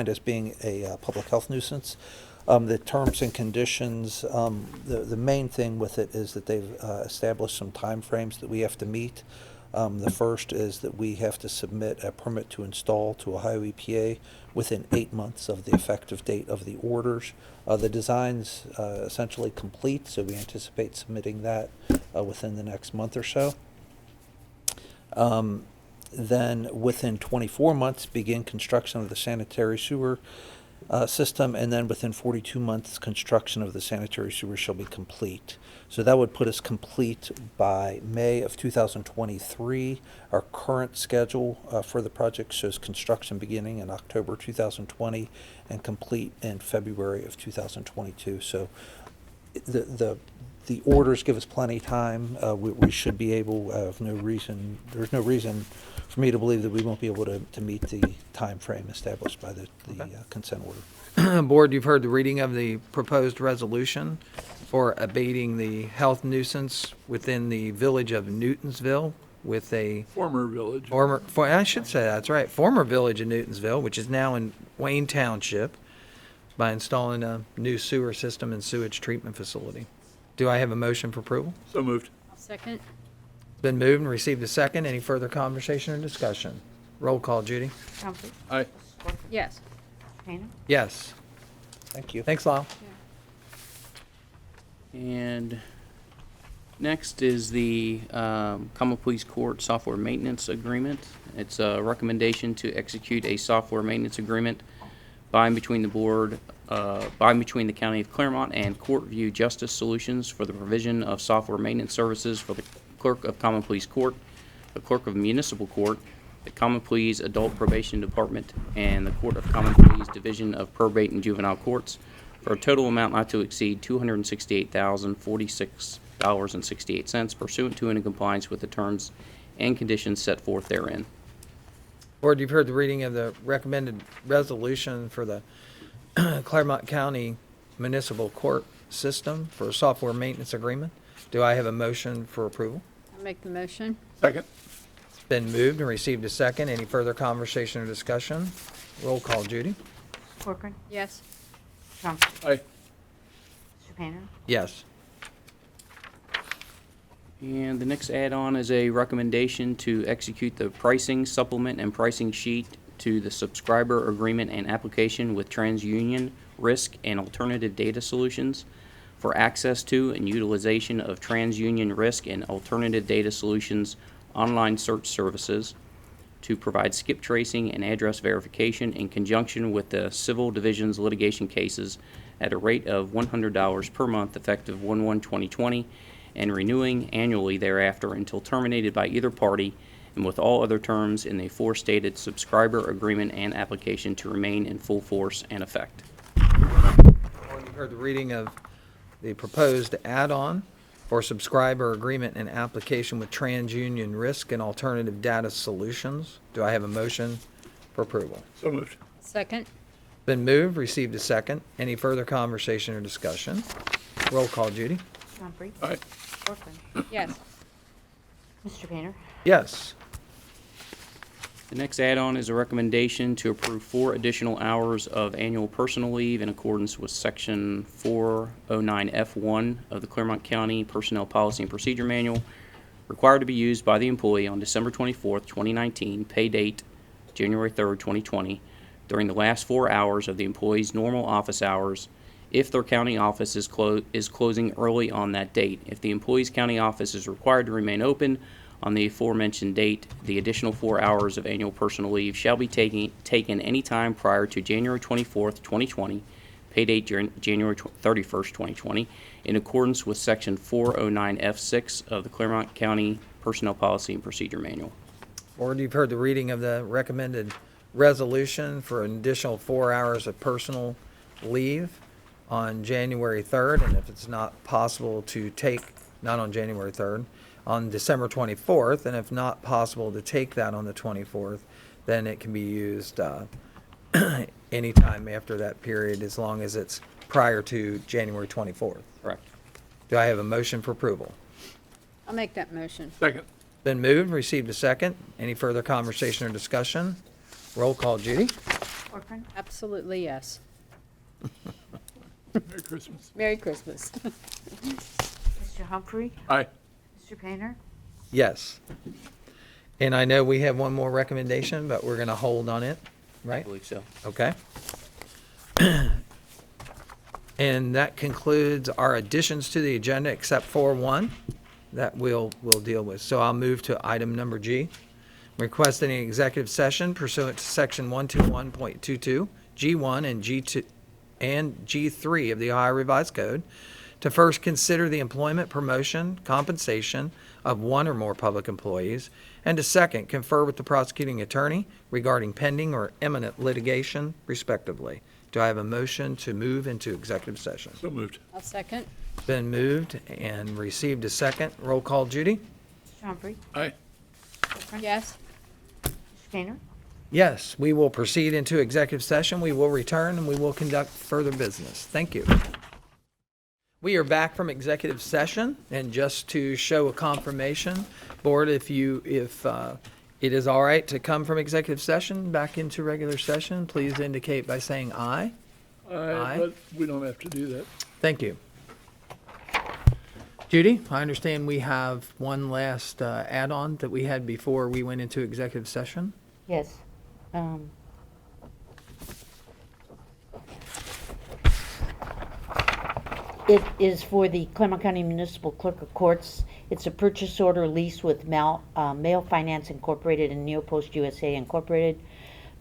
as being a public health nuisance. The terms and conditions, the main thing with it is that they've established some timeframes that we have to meet. The first is that we have to submit a permit to install to Ohio EPA within 8 months of the effective date of the orders. The design's essentially complete, so we anticipate submitting that within the next month or so. Then within 24 months, begin construction of the sanitary sewer system, and then within 42 months, construction of the sanitary sewer shall be complete. So that would put us complete by May of 2023. Our current schedule for the project shows construction beginning in October 2020 and complete in February of 2022. So the orders give us plenty of time. We should be able, there's no reason for me to believe that we won't be able to meet the time frame established by the consent order. Board, you've heard the reading of the proposed resolution for abating the health nuisance within the Village of Newtonsville with a Former village. I should say that's right, former Village of Newtonsville, which is now in Wayne Township, by installing a new sewer system and sewage treatment facility. Do I have a motion for approval? So moved. Second? Been moved and received a second. Any further conversation or discussion? Roll call, Judy. Humphrey? Aye. Yes. Painter? Yes. Thank you. Thanks, Lyle. And next is the Common Pleas Court Software Maintenance Agreement. It's a recommendation to execute a software maintenance agreement by and between the Board by and between the County of Clermont and Courtview Justice Solutions for the provision of software maintenance services for the Clerk of Common Pleas Court, the Clerk of Municipal Court, the Common Pleas Adult Probation Department, and the Court of Common Pleas Division of Probate and Juvenile Courts for a total amount not to exceed $268,046.68 pursuant to and in compliance with the terms and conditions set forth therein. Board, you've heard the reading of the recommended resolution for the Clermont County Municipal Court System for a software maintenance agreement. Do I have a motion for approval? I'll make the motion. Second. It's been moved and received a second. Any further conversation or discussion? Roll call, Judy. Corcoran. Yes. Humphrey. Aye. Mr. Painter. Yes. And the next add-on is a recommendation to execute the pricing supplement and pricing sheet to the subscriber agreement and application with TransUnion Risk and Alternative Data Solutions for access to and utilization of TransUnion Risk and Alternative Data Solutions online search services to provide skip tracing and address verification in conjunction with the Civil Division's litigation cases at a rate of $100 per month effective 1/1/2020 and renewing annually thereafter until terminated by either party, and with all other terms in the aforestated subscriber agreement and application to remain in full force and effect. You've heard the reading of the proposed add-on for subscriber agreement and application with TransUnion Risk and Alternative Data Solutions. Do I have a motion for approval? So moved. Second. Been moved, received a second. Any further conversation or discussion? Roll call, Judy. Humphrey. Aye. Corcoran. Yes. Mr. Painter. Yes. The next add-on is a recommendation to approve 4 additional hours of annual personal leave in accordance with Section 409F1 of the Clermont County Personnel Policy and Procedure Manual, required to be used by the employee on December 24th, 2019, pay date January 3rd, 2020, during the last 4 hours of the employee's normal office hours if their county office is closing early on that date. If the employee's county office is required to remain open on the aforementioned date, the additional 4 hours of annual personal leave shall be taken any time prior to January 24th, 2020, pay date January 31st, 2020, in accordance with Section 409F6 of the Clermont County Personnel Policy and Procedure Manual. Board, you've heard the reading of the recommended resolution for an additional 4 hours of personal leave on January 3rd, and if it's not possible to take, not on January 3rd, on December 24th, and if not possible to take that on the 24th, then it can be used anytime after that period as long as it's prior to January 24th. Correct. Do I have a motion for approval? I'll make that motion. Second. Been moved, received a second. Any further conversation or discussion? Roll call, Judy. Corcoran. Absolutely yes. Merry Christmas. Merry Christmas. Mr. Humphrey. Aye. Mr. Painter. Yes. And I know we have one more recommendation, but we're going to hold on it, I right? believe so. Okay. And that concludes our additions to the agenda, except for one that we'll deal with. So I'll move to item number G. Requesting an executive session pursuant to Section 121.22, G1 and G2 and G3 of the Ohio Revised Code to first consider the employment, promotion, compensation of one or more public employees, and to second, confer with the prosecuting attorney regarding pending or imminent litigation, respectively. Do I have a motion to move into executive session? So moved. I'll second. Been moved and received a second. Roll call, Judy? Mr. Humphrey. Aye. Corcoran. Yes. Mr. Painter. Yes, we will proceed into executive session. We will return and we will conduct further business. Thank you. We are back from executive session, and just to show a confirmation, board, if it is all right to come from executive session back into regular session, please indicate by saying aye. Aye. But we don't have to do that. Thank you. Judy, I understand we have one last add-on that we had before we went into executive session. Yes. It is for the Clermont County Municipal Clerk of Courts. It's a purchase order lease with Mail Finance Incorporated and Neopost USA Incorporated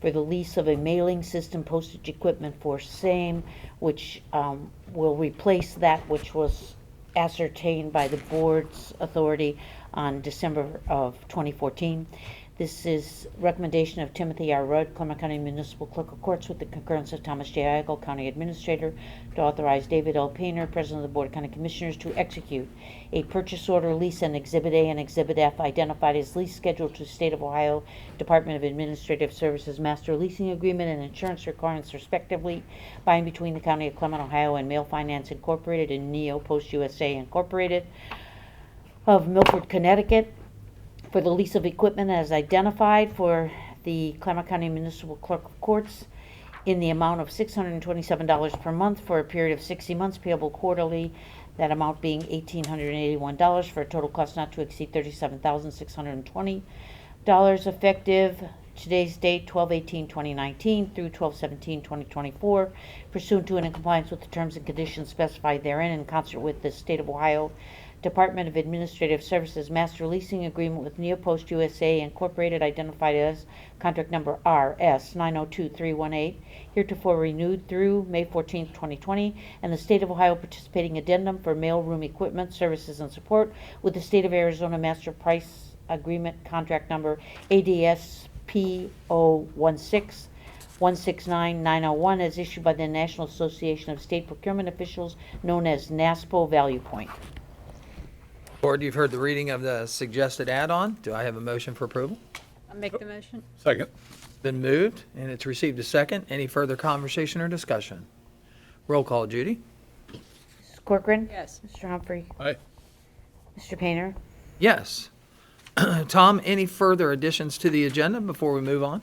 for the lease of a mailing system postage equipment for same, which will replace that which was ascertained by the board's authority on December of 2014. This is recommendation of Timothy R. Rudd, Clermont County Municipal Clerk of Courts, with the concurrence of Thomas J. Igle, County Administrator, to authorize David L. Painter, President of the Board of County Commissioners, to execute a purchase order, lease, and Exhibit A and Exhibit F identified as lease schedule to State of Ohio Department of Administrative Services Master Leasing Agreement and insurance requirements respectively by and between the County of Clermont, Ohio and Mail Finance Incorporated and Neo Post USA Incorporated of Milford, Connecticut, for the lease of equipment as identified for the Clermont County Municipal Clerk of Courts in the amount of $627 per month for a period of 60 months payable quarterly, that amount being $1,881 for a total cost not to exceed $37,620 effective today's date 12/18/2019 through 12/17/2024 pursuant to and in compliance with the terms and conditions specified therein in concert with the State of Ohio Department of Administrative Services Master Leasing Agreement with Neopost USA Incorporated, identified as contract number RS 902318, heretofore renewed through May 14, 2020, and the State of Ohio participating addendum for mailroom equipment, services, and support with the State of Arizona Master Price Agreement contract number ADSP 016-169901 as issued by the National Association of State Procurement Officials, known as NASPO Value Point. Board, you've heard the reading of the suggested add-on. Do I have a motion for approval? I'll make the motion. Second. Been moved, and it's received a second. Any further conversation or discussion? Roll call, Judy. Mrs. Corcoran? Yes. Mr. Humphrey? Aye. Mr. Painter? Yes. Tom, any further additions to the agenda before we move on?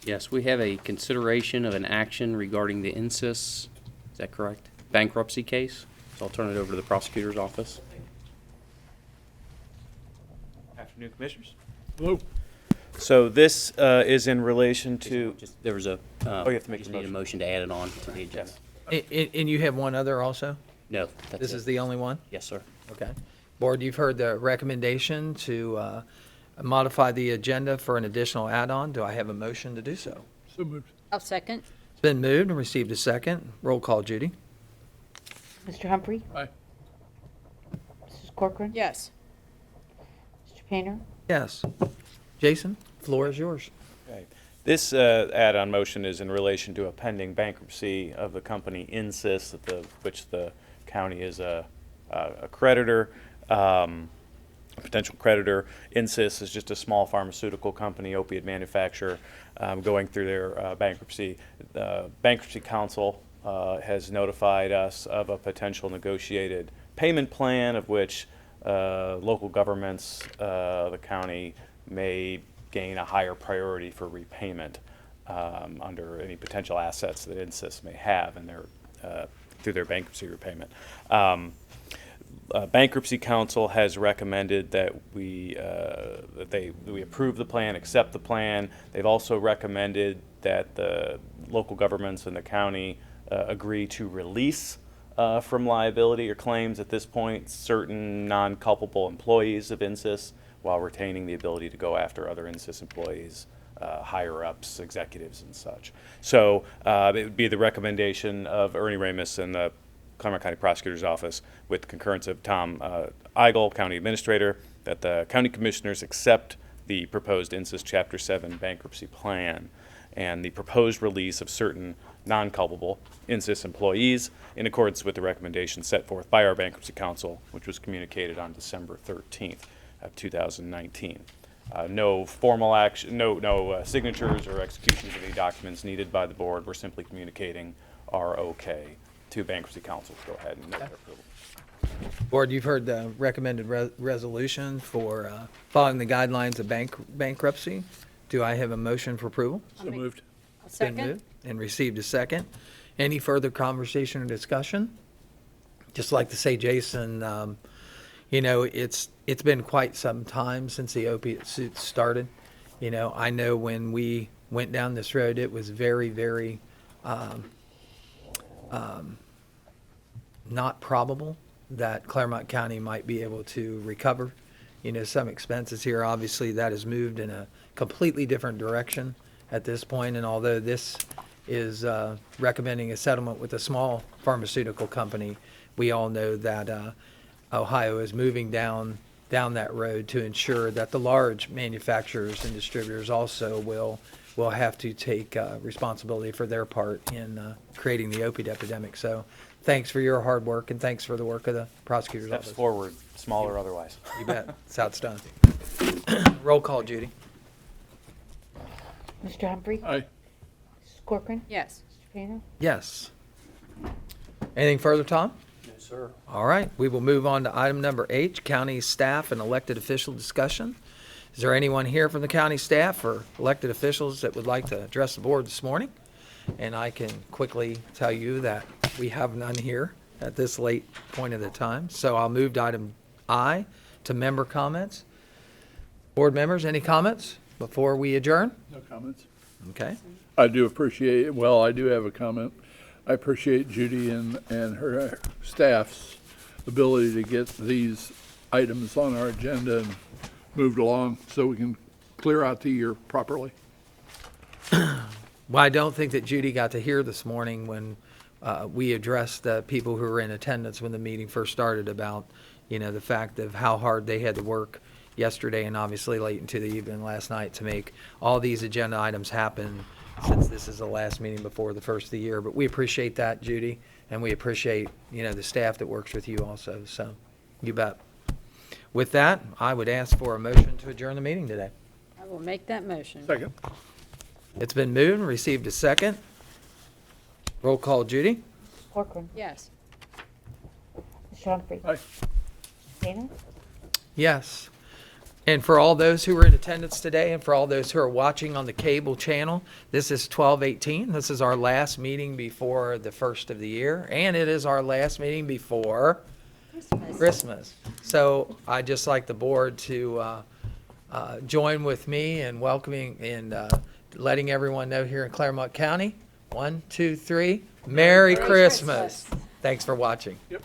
Yes, we have a consideration of an action regarding the INSIS, is that correct? Bankruptcy case. So I'll turn it over to the prosecutor's office. Afternoon, Commissioners. Hello. So this is in relation to, There was a, you have to make just a need a motion to add it on to the agenda. And you have one other also? No, that's This it. is the only one? Yes, sir. Okay. Board, you've heard the recommendation to modify the agenda for an additional add-on. Do I have a motion to do so? So moved. I'll second. It's been moved and received a second. Roll call, Judy. Mr. Humphrey? Aye. Mrs. Corcoran? Yes. Mr. Painter? Yes. Jason, floor is yours. okay. This add-on motion is in relation to a pending bankruptcy of the company Insys, which the county is a creditor, a potential creditor. Insys is just a small pharmaceutical company, opiate manufacturer, going through their bankruptcy. The Bankruptcy Council has notified us of a potential negotiated payment plan of which local governments, the county, may gain a higher priority for repayment under any potential assets that Insys may have in their through their bankruptcy repayment. Bankruptcy Council has recommended that we approve the plan, accept the plan. They've also recommended that the local governments and the county agree to release from liability or claims at this point certain non-culpable employees of Insys, while retaining the ability to go after other Insys employees, higher-ups, executives, and such. So it would be the recommendation of Ernie Ramus and the Clermont County Prosecutor's Office, with the concurrence of Tom Igle, County Administrator, that the County Commissioners accept the proposed Insys Chapter 7 bankruptcy plan and the proposed release of certain non-culpable Insys employees in accordance with the recommendations set forth by our Bankruptcy Council, which was communicated on December 13th of 2019. No formal action, no signatures or executions of any documents needed by the board. We're simply communicating our okay to Bankruptcy Council to go ahead and make their approval. Board, you've heard the recommended resolution for following the guidelines of bankruptcy. Do I have a motion for approval? So moved. I'll It's been second. moved and received a second. Any further conversation or discussion? Just like to say, Jason, you know, it's been quite some time since the opiate suit started. You know, I know when we went down this road, it was very, very not probable that Clermont County might be able to recover, you know, some expenses here. Obviously, that has moved in a completely different direction at this point, and although this is recommending a settlement with a small pharmaceutical company, we all know that Ohio is moving down that road to ensure that the large manufacturers and distributors also will have to take responsibility for their part in creating the opioid epidemic. So thanks for your hard work, and thanks for the work of the prosecutor's Steps office. forward, small or otherwise. You bet. That's how it's done. Roll call, Judy. Mr. Humphrey? Aye. Mrs. Corcoran? Yes. Mr. Payne? Yes. Anything further, Tom? No, sir. All right, we will move on to item number H, county staff and elected official discussion. Is there anyone here from the county staff or elected officials that would like to address the board this morning? And I can quickly tell you that we have none here at this late point of the time. So I'll move to item I, to member comments. Board members, any comments before we adjourn? No comments. Okay. I do appreciate, well, I do have a comment. I appreciate Judy and her staff's ability to get these items on our agenda and moved along so we can clear out the year properly. Well, I don't think that Judy got to hear this morning when we addressed the people who were in attendance when the meeting first started about, the fact of how hard they had to work yesterday and obviously late into the evening last night to make all these agenda items happen, since this is the last meeting before the first of the year. But we appreciate that, Judy, and we appreciate, the staff that works with you also. So you bet. With that, I would ask for a motion to adjourn the meeting today. I will make that motion. Second. It's been moved and received a second. Roll call, Judy? Corcoran? Yes. Mr. Humphrey? Aye. Payne? Yes. And for all those who are in attendance today and for all those who are watching on the cable channel, this is 12/18. This is our last meeting before the first of the year, and it is our last meeting before Christmas. So I'd just like the board to join with me in welcoming and letting everyone know here in Clermont County. 1, 2, 3. Merry Christmas. Thanks for watching. Yep.